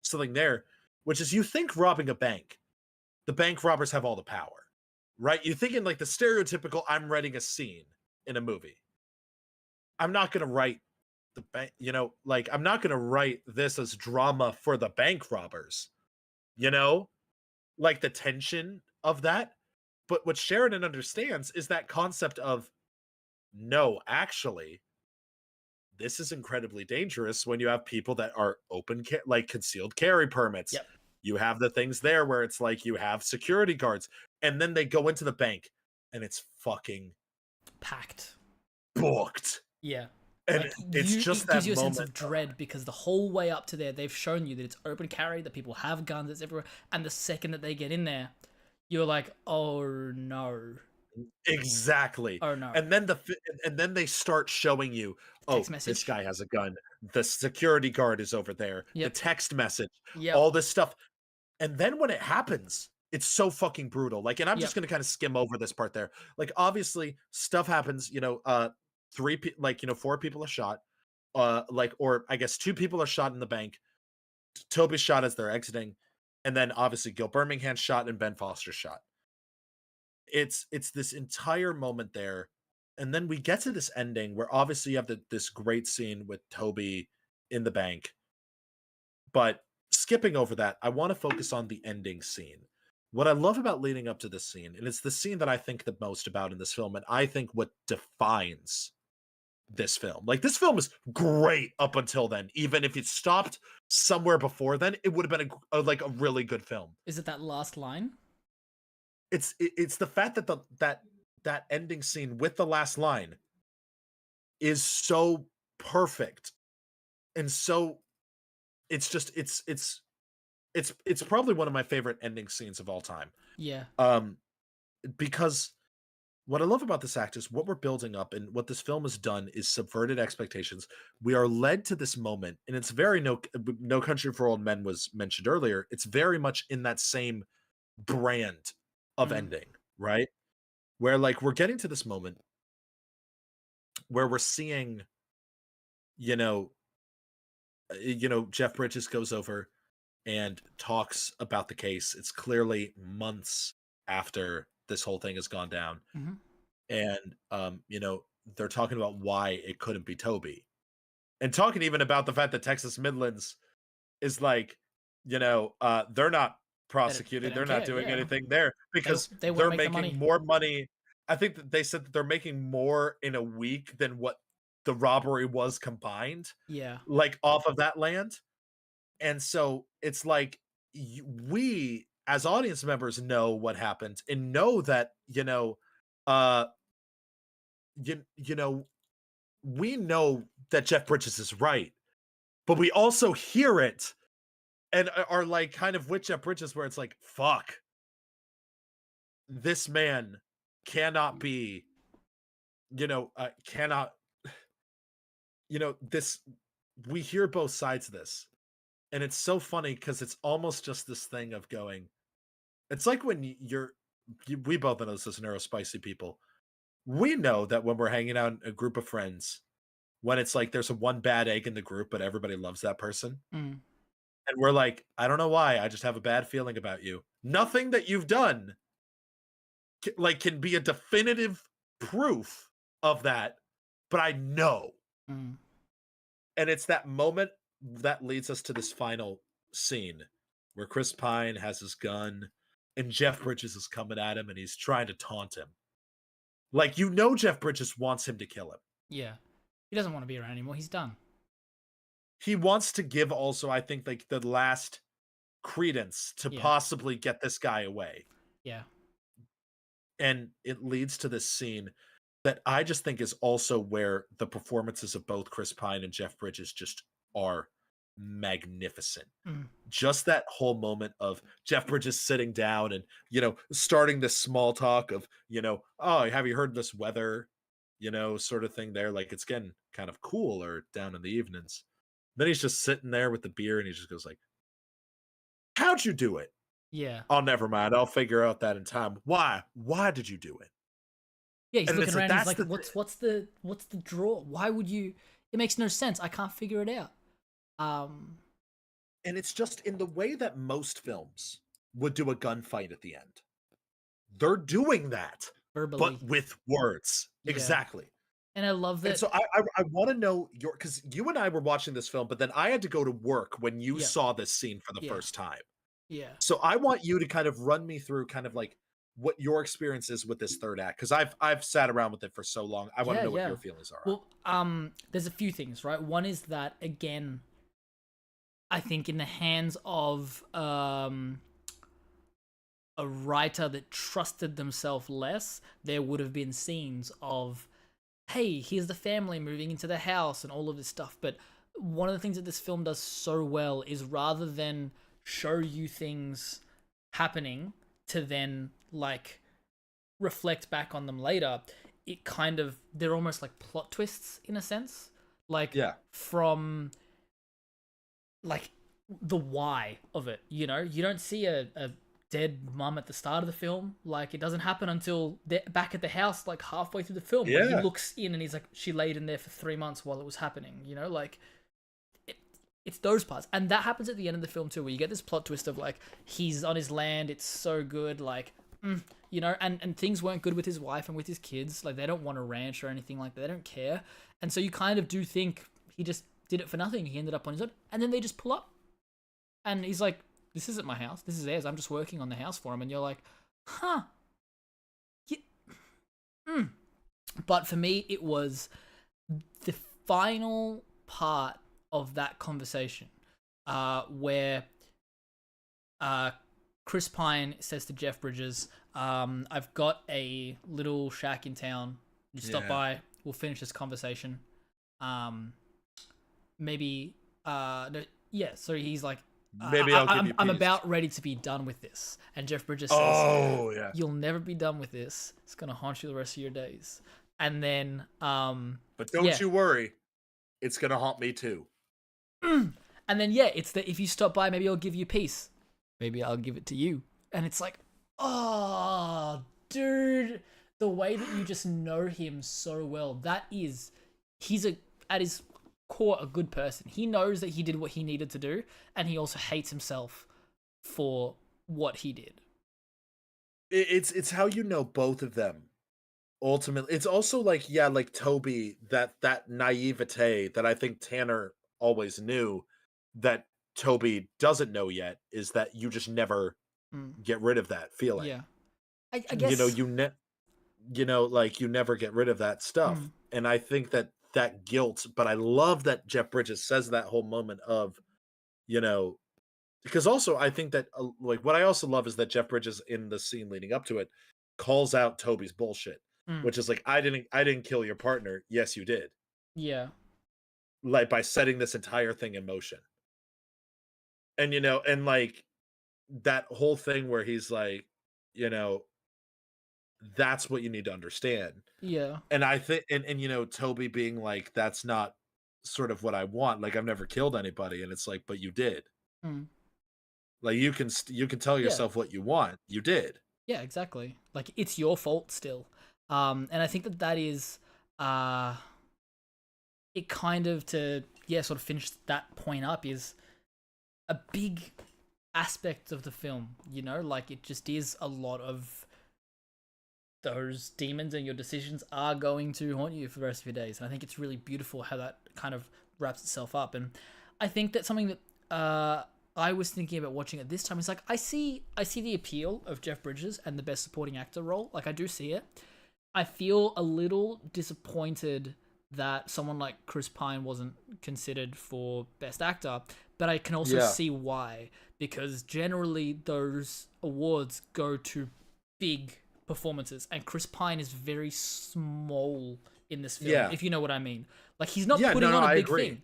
something there, which is you think robbing a bank, the bank robbers have all the power, right? You're thinking like the stereotypical I'm writing a scene in a movie. I'm not going to write the bank, like I'm not going to write this as drama for the bank robbers, like the tension of that. But what Sheridan understands is that concept of no, actually, this is incredibly dangerous when you have people that are like concealed carry permits. Yep. You have the things there where it's like you have security guards, and then they go into the bank and it's fucking packed, booked. Yeah. And like it's just it that gives you a moment sense of dread because the whole way up to there, they've shown you that it's open carry, that people have guns, it's everywhere. And the second that they get in there, you're like, oh no. Exactly. Oh no. And then they start showing you, text message. This guy has a gun. The security guard is over there. Yep. The text message. Yep. All this stuff. And then when it happens, it's so fucking brutal. Like, and I'm just gonna kind of skim over this part there. Like, obviously, stuff happens. 4 people are shot. Or I guess 2 people are shot in the bank. Toby's shot as they're exiting, and then obviously Gill Bermingham's shot and Ben Foster's shot. It's this entire moment there, and then we get to this ending where obviously you have this great scene with Toby in the bank. But skipping over that, I want to focus on the ending scene. What I love about leading up to this scene, and it's the scene that I think the most about in this film, and I think what defines this film. Like, this film is great up until then. Even if it stopped somewhere before then, it would have been a really good film. Is it that last line? It's the fact that that ending scene with the last line is so perfect, and so it's probably one of my favorite ending scenes of all time. Yeah. Because what I love about this act is what we're building up, and what this film has done is subverted expectations. We are led to this moment, and it's very No Country for Old Men was mentioned earlier. It's very much in that same brand of ending, right? Where like we're getting to this moment where we're seeing, Jeff Bridges goes over and talks about the case. It's clearly months after this whole thing has gone down. And they're talking about why it couldn't be Toby, and talking even about the fact that Texas Midlands is like, they're not prosecuting, they're not doing anything there because they're making more money. I think that they said that they're making more in a week than what the robbery was combined, like off of that land. And so it's like we as audience members know what happened and know that we know that Jeff Bridges is right, but we also hear it and are like kind of with Jeff Bridges, where it's like, fuck, this man cannot be, this, we hear both sides of this. And it's so funny because it's almost just this thing of going, it's like when we both know this as neurospicy people. We know that when we're hanging out in a group of friends, when it's like there's one bad egg in the group, but everybody loves that person. And we're like, I don't know why, I just have a bad feeling about you. Nothing that you've done can be a definitive proof of that, but I know. And it's that moment that leads us to this final scene where Chris Pine has his gun and Jeff Bridges is coming at him and he's trying to taunt him. Like, Jeff Bridges wants him to kill him. Yeah. He doesn't want to be around anymore. He's done. He wants to give also, I think, like the last credence to Yeah. possibly get this guy away. Yeah. And it leads to this scene that I just think is also where the performances of both Chris Pine and Jeff Bridges just are magnificent. Mm. Just that whole moment of Jeff Bridges sitting down and, starting this small talk of, oh, have you heard this weather, sort of thing there. Like it's getting kind of cooler down in the evenings. Then he's just sitting there with the beer and he just goes like, how'd you do it? Yeah. Oh, never mind. I'll figure out that in time. Why? Why did you do it? Yeah, he's And looking it's like, around. He's that's like, the "What's the draw? Why would you? It makes no sense. I can't figure it out." And it's just in the way that most films would do a gunfight at the end. They're doing that, Verbally, but with words. Yeah. Exactly. and I love that. And so I want to know because you and I were watching this film, but then I had to go to work when you Yeah. saw this scene for the Yeah. first time. Yeah, So I want you to kind of run me through kind of like what your experience is with this third act, because I've sat around with it for so long. I want to know what your feelings are. Well, there's a few things, right? One is that again, I think in the hands of a writer that trusted themselves less, there would have been scenes of, hey, here's the family moving into the house and all of this stuff. But one of the things that this film does so well is rather than show you things happening to then like reflect back on them later, it kind of, they're almost like plot twists in a sense. Like from like the why of it, you don't see a dead mum at the start of the film. Like it doesn't happen until they're back at the house, like halfway through the film. Like, he looks in and he's like, she laid in there for 3 months while it was happening, like it's those parts. And that happens at the end of the film too, where you get this plot twist of like, he's on his land, it's so good, like, and things weren't good with his wife and with his kids. Like they don't want a ranch or anything like that. They don't care. And so you kind of do think he just did it for nothing. He ended up on his own. And then they just pull up. And he's like, this isn't my house. This is theirs. I'm just working on the house for him. And you're like, huh. Yeah. But for me, it was the final part of that conversation where Chris Pine says to Jeff Bridges, I've got a little shack in town. You stop by. We'll finish this conversation. Maybe, no, yeah. So he's like, maybe I'm about ready to be done with this. And Jeff Bridges says, you'll never be done with this. It's going to haunt you the rest of your days. And then, but don't you worry. It's going to haunt me too. And then, it's that if you stop by, maybe I'll give you peace. Maybe I'll give it to you. And it's like, oh, dude, the way that you just know him so well, he's at his core a good person. He knows that he did what he needed to do, and he also hates himself for what he did. It's how you know both of them. Ultimately, it's also like, like Toby, that naivete that I think Tanner always knew that Toby doesn't know yet, is that you just never get rid of that feeling. Yeah, I guess like you never get rid of that stuff. And I think that guilt, but I love that Jeff Bridges says that whole moment of, because also I think that like what I also love is that Jeff Bridges in the scene leading up to it calls out Toby's bullshit, which is like, I didn't kill your partner. Yes, you did. Yeah. Like by setting this entire thing in motion. And, and like that whole thing where he's like, that's what you need to understand. Yeah. And I think, and Toby being like, that's not sort of what I want. Like, I've never killed anybody. And it's like, but you did. Like, you can tell yourself what you want. You did. Yeah, exactly. Like, it's your fault still. And I think that is, it kind of sort of finish that point up is a big aspect of the film, like it just is a lot of those demons, and your decisions are going to haunt you for the rest of your days. And I think it's really beautiful how that kind of wraps itself up. And I think that something that I was thinking about watching it this time is like, I see the appeal of Jeff Bridges and the best supporting actor role. Like I do see it. I feel a little disappointed that someone like Chris Pine wasn't considered for best actor, but I can also Yeah. see why, because generally those awards go to big performances, and Chris Pine is very small in this film, Yeah. if you know what I mean. Like, he's not Yeah, putting no, on a I big agree. thing.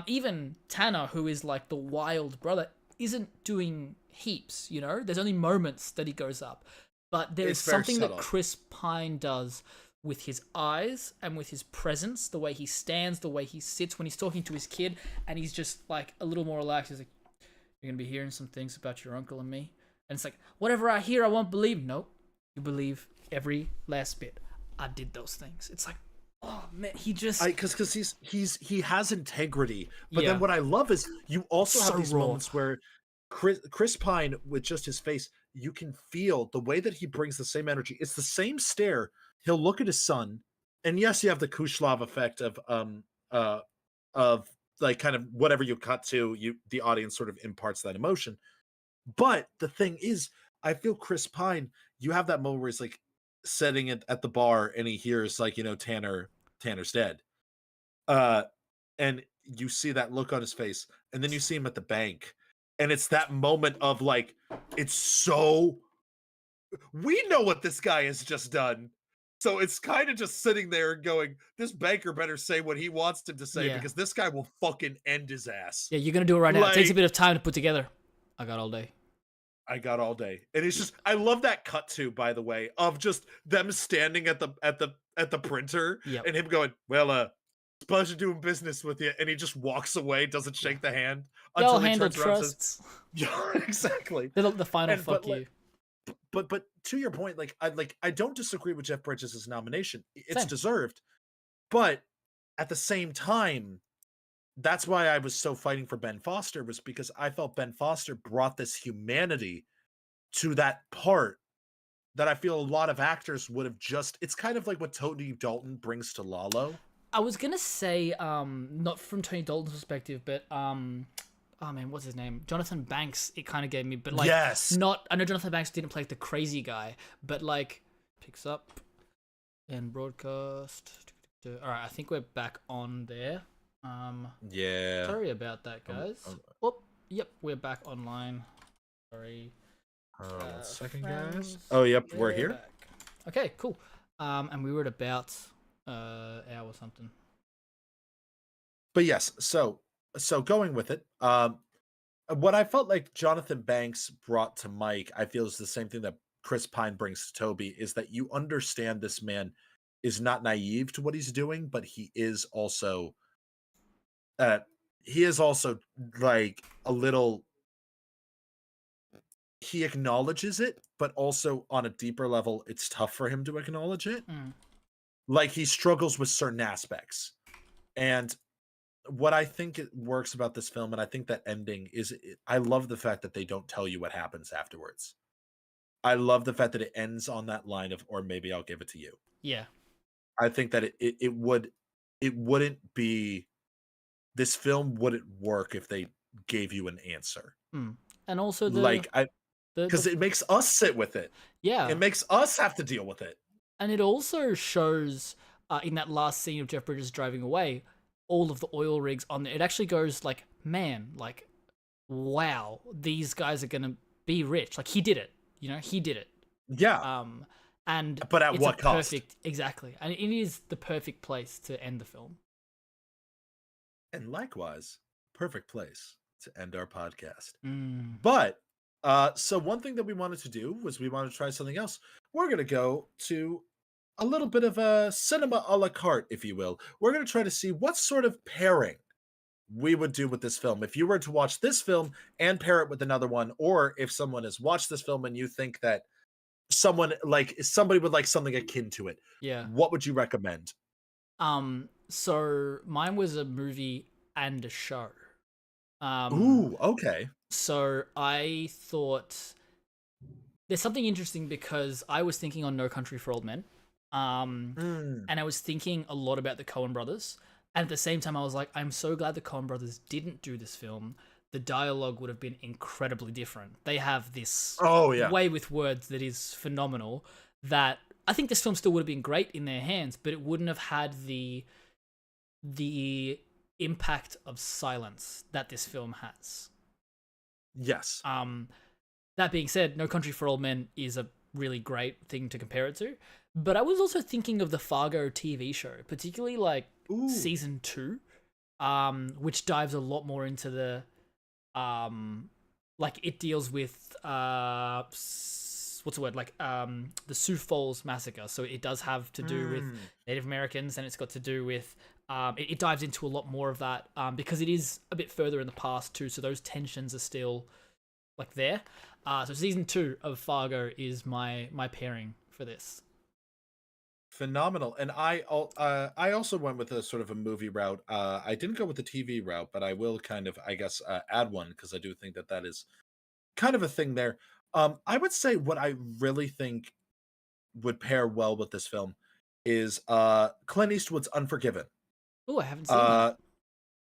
Even Tanner, who is like the wild brother, isn't doing heaps, you know? There's only moments that he goes up. But there's It's very something that subtle. Chris Pine does with his eyes and with his presence, the way he stands, the way he sits when he's talking to his kid, and he's just like a little more relaxed. He's like, "You're gonna be hearing some things about your uncle and me." And it's like, whatever I hear, I won't believe. Nope. You believe every last bit. I did those things. It's like, oh man, he just Because he has integrity, but Yeah. then what I love is you also So have these raw. moments where Chris Pine, with just his face, you can feel the way that he brings the same energy. It's the same stare. He'll look at his son, and yes, you have the Kushlav effect of like kind of whatever you cut to, the audience sort of imparts that emotion. But the thing is, I feel Chris Pine, you have that moment where he's like sitting at the bar and he hears like, Tanner's dead. And you see that look on his face, and then you see him at the bank. And it's that moment of like, it's so we know what this guy has just done. So it's kind of just sitting there and going, this banker better say what he wants him to say Yeah. because this guy will fucking end his ass. Yeah, you're gonna do it right now. It takes a Like- bit of time to put together. I got all day. I got all day. And it's just I love that cut too, by the way, of just them standing at the printer Yep. and him going, well, it's a pleasure doing business with you. And he just walks away, doesn't shake the hand Y'all until he handle turns around and says, trusts. yeah, exactly. The final And- fuck but, like, you. But to your point, I don't disagree with Jeff Bridges' nomination. It's Same. deserved. But at the same time, that's why I was so fighting for Ben Foster, was because I felt Ben Foster brought this humanity to that part that I feel a lot of actors would have just. It's kind of like what Tony Dalton brings to Lalo. I was gonna say, not from Tony Dalton's perspective, but oh man, what's his name? Jonathan Banks. It kind of gave me, but like, Yes. not. I know Jonathan Banks didn't play the crazy guy, but like, picks up and broadcast. All right, I think we're back on there. Yeah. Sorry about that, guys. Oh, yep, we're back online. Sorry. One second, guys. friends, Oh, yep, we're here. back. Okay, cool. And we were at about hour or something. But yes, so going with it, what I felt like Jonathan Banks brought to Mike, I feel is the same thing that Chris Pine brings to Toby, is that you understand this man is not naive to what he's doing, but he is also like a little, he acknowledges it, but also on a deeper level, it's tough for him to acknowledge it. Mm. Like he struggles with certain aspects. And what I think it works about this film, and I think that ending is, I love the fact that they don't tell you what happens afterwards. I love the fact that it ends on that line of, or maybe I'll give it to you. Yeah. I think that it wouldn't be, this film wouldn't work if they gave you an answer. And also Because it makes us sit with it. Yeah. It makes us have to deal with it. And it also shows in that last scene of Jeff Bridges driving away, all of the oil rigs on there. It actually goes like, man, like, wow, these guys are gonna be rich. Like, he did it. You know, he did it. Yeah. And But at it's what cost? perfect, exactly. And it is the perfect place to end the film. And likewise, perfect place to end our podcast. Mm. But so one thing that we wanted to do was we wanted to try something else. We're going to go to a little bit of a cinema a la carte, if you will. We're going to try to see what sort of pairing we would do with this film. If you were to watch this film and pair it with another one, or if someone has watched this film and you think that somebody would like something akin to it, Yeah. what would you recommend? So mine was a movie and a show. Ooh, okay. So I thought there's something interesting because I was thinking on No Country for Old Men. And I was thinking a lot about the Coen brothers. And at the same time, I was like, I'm so glad the Coen brothers didn't do this film. The dialogue would have been incredibly different. They have this way with words that is phenomenal, that I think this film still would have been great in their hands, but it wouldn't have had the impact of silence that this film has. Yes. That being said, No Country for Old Men is a really great thing to compare it to. But I was also thinking of the Fargo TV show, particularly like Ooh. season 2, which dives a lot more into the, like it deals with what's the word, like the Sioux Falls massacre. So it does have to do with Native Americans, and it's got to do with it dives into a lot more of that because it is a bit further in the past too. So those tensions are still like there. So season 2 of Fargo is my pairing for this. Phenomenal. And I also went with a sort of a movie route. I didn't go with the TV route, but I will kind of, I guess, add one because I do think that that is kind of a thing there. I would say what I really think would pair well with this film is Clint Eastwood's Unforgiven. Oh, I haven't seen that.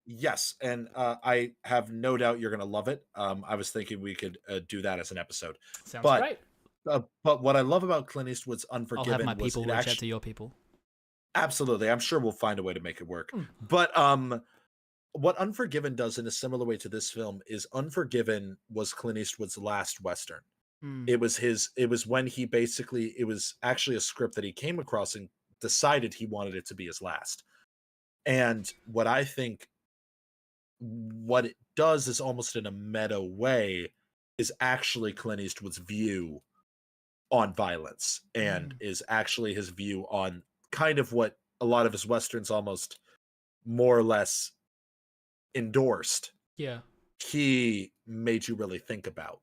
Yes, and I have no doubt you're gonna love it. I was thinking we could do that as an episode. Sounds But great. but what I love about Clint Eastwood's I'll Unforgiven have my was people it reach actually out to your people. absolutely. I'm sure we'll find a way to make it work. Mm. But what Unforgiven does in a similar way to this film is Unforgiven was Clint Eastwood's last Western. Mm. It was when he basically, it was actually a script that he came across and decided he wanted it to be his last. And what I think what it does is almost in a meta way is actually Clint Eastwood's view on violence and is actually his view on kind of what a lot of his Westerns almost more or less endorsed. Yeah. He made you really think about.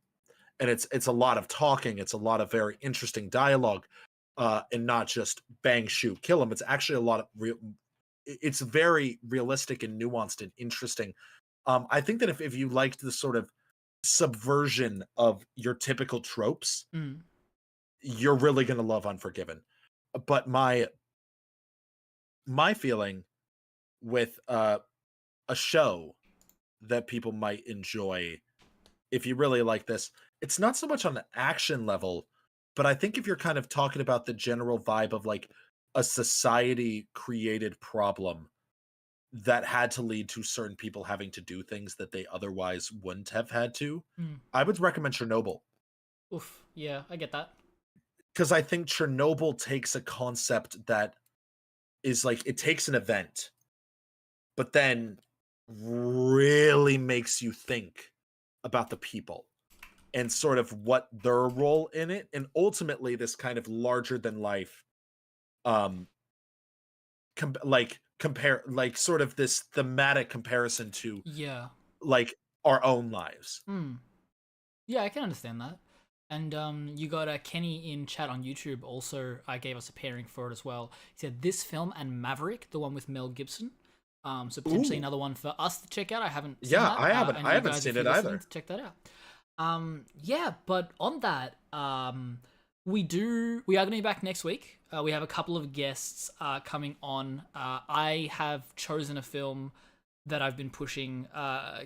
And it's a lot of talking, it's a lot of very interesting dialogue, and not just bang, shoot, kill him. It's actually a lot of it's very realistic and nuanced and interesting. I think that if you liked the sort of subversion of your typical tropes, you're really gonna love Unforgiven. But my feeling with a show that people might enjoy if you really like this, it's not so much on an action level, but I think if you're kind of talking about the general vibe of like a society created problem that had to lead to certain people having to do things that they otherwise wouldn't have had to, I would recommend Chernobyl. Oof. Yeah, I get that. Because I think Chernobyl takes a concept that is like, it takes an event, but then really makes you think about the people and sort of what their role in it, and ultimately this kind of larger than life compare like sort of this thematic comparison to like our own lives. Yeah, I can understand that. And you got Kenny in chat on YouTube also gave us a pairing for it as well. He said this film and Maverick, the one with Mel Gibson. So potentially another one for us to check out. I haven't seen that. I haven't seen it either. Check that out. Yeah, but on that, we are going to be back next week. We have a couple of guests coming on. I have chosen a film that I've been pushing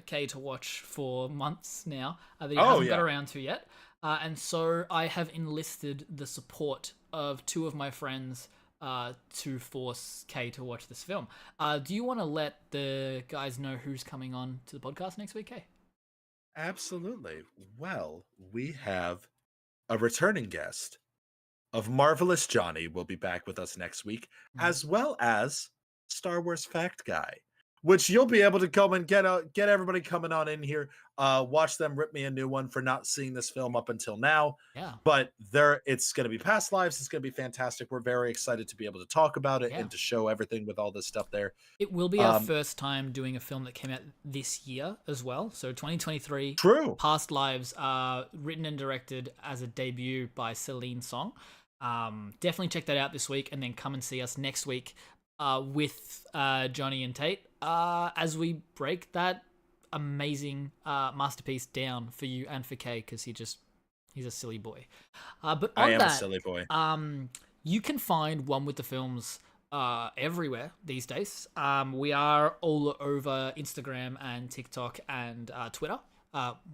Kay to watch for months now that he hasn't got around to yet. And so I have enlisted the support of two of my friends to force Kay to watch this film. Do you want to let the guys know who's coming on to the podcast next week, Kay? Absolutely. Well, we have a returning guest of Marvelous Johnny will be back with us next week, as well as Star Wars Fact Guy, which you'll be able to come and get everybody coming on in here. Watch them rip me a new one for not seeing this film up until now. Yeah. But it's going to be past lives. It's going to be fantastic. We're very excited to be able to talk about it and to show everything with all this stuff there. It will be our first time doing a film that came out this year as well. So 2023. True. Past Lives, written and directed as a debut by Celine Song. Definitely check that out this week, and then come and see us next week with Johnny and Tate as we break that amazing masterpiece down for you and for Kay, because he's a silly boy. But on I am that, a silly boy. You can find One With The Films everywhere these days. We are all over Instagram and TikTok and Twitter,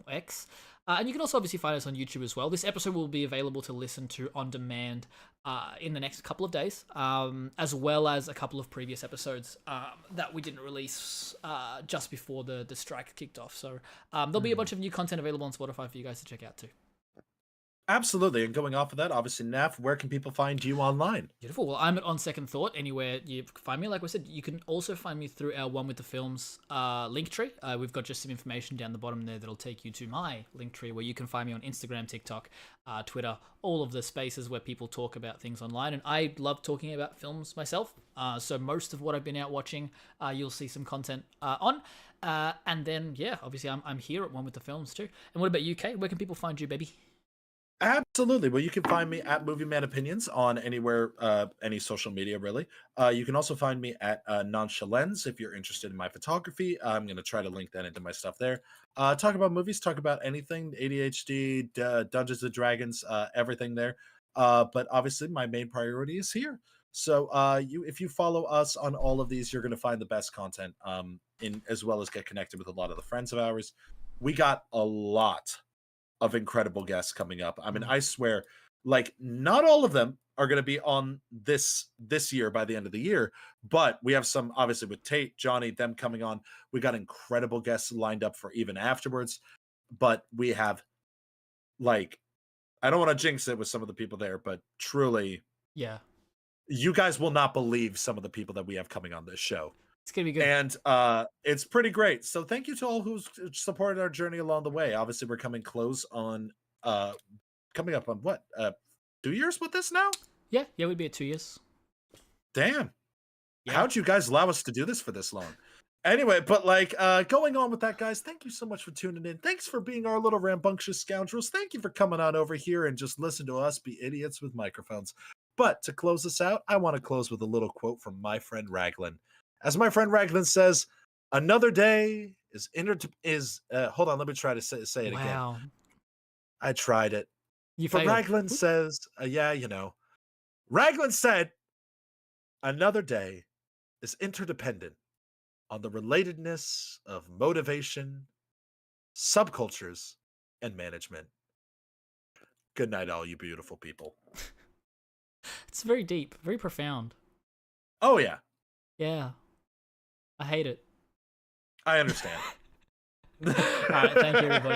X. And you can also obviously find us on YouTube as well. This episode will be available to listen to on demand in the next couple of days, as well as a couple of previous episodes that we didn't release just before the strike kicked off. So there'll be a bunch of new content available on Spotify for you guys to check out too. Absolutely. And going off of that, obviously, Naf, where can people find you online? Beautiful. Well, I'm at On Second Thought. Anywhere you find me, like we said, you can also find me through our One with the Films link tree. We've got just some information down the bottom there that'll take you to my link tree, where you can find me on Instagram, TikTok, Twitter, all of the spaces where people talk about things online. And I love talking about films myself. So most of what I've been out watching, you'll see some content on. And then, yeah, obviously I'm here at One with the Films too. And what about you, Kate? Where can people find you, baby? Absolutely. Well, you can find me at Movie Man Opinions on anywhere, any social media, really. You can also find me at Nonchalens if you're interested in my photography. I'm going to try to link that into my stuff there. Talk about movies, talk about anything, ADHD, Dungeons and Dragons, everything there. But obviously, my main priority is here. So if you follow us on all of these, you're going to find the best content, as well as get connected with a lot of the friends of ours. We got a lot of incredible guests coming up. I mean, I swear, like, not all of them are going to be on this year by the end of the year, but we have some, obviously, with Tate, Johnny, them coming on. We got incredible guests lined up for even afterwards, but we have, like, I don't want to jinx it with some of the people there, but truly, Yeah. you guys will not believe some of the people that we have coming on this show. It's going to be good. And it's pretty great. So thank you to all who's supported our journey along the way. Obviously, we're coming up on what? 2 years with this now? Yeah, we'd be at 2 years. Damn. Yeah. How'd you guys allow us to do this for this long? Anyway, but like going on with that, guys, thank you so much for tuning in. Thanks for being our little rambunctious scoundrels. Thank you for coming on over here and just listen to us be idiots with microphones. But to close this out, I want to close with a little quote from my friend Raglan. As my friend Raglan says, another day is hold on, let me try to say it again. Wow. I tried it. You But failed. Raglan says, Raglan said, another day is interdependent on the relatedness of motivation, subcultures, and management. Good night, all you beautiful people. It's very deep, very profound. Oh, yeah. Yeah. I hate it. I understand. All right, thank you, everybody.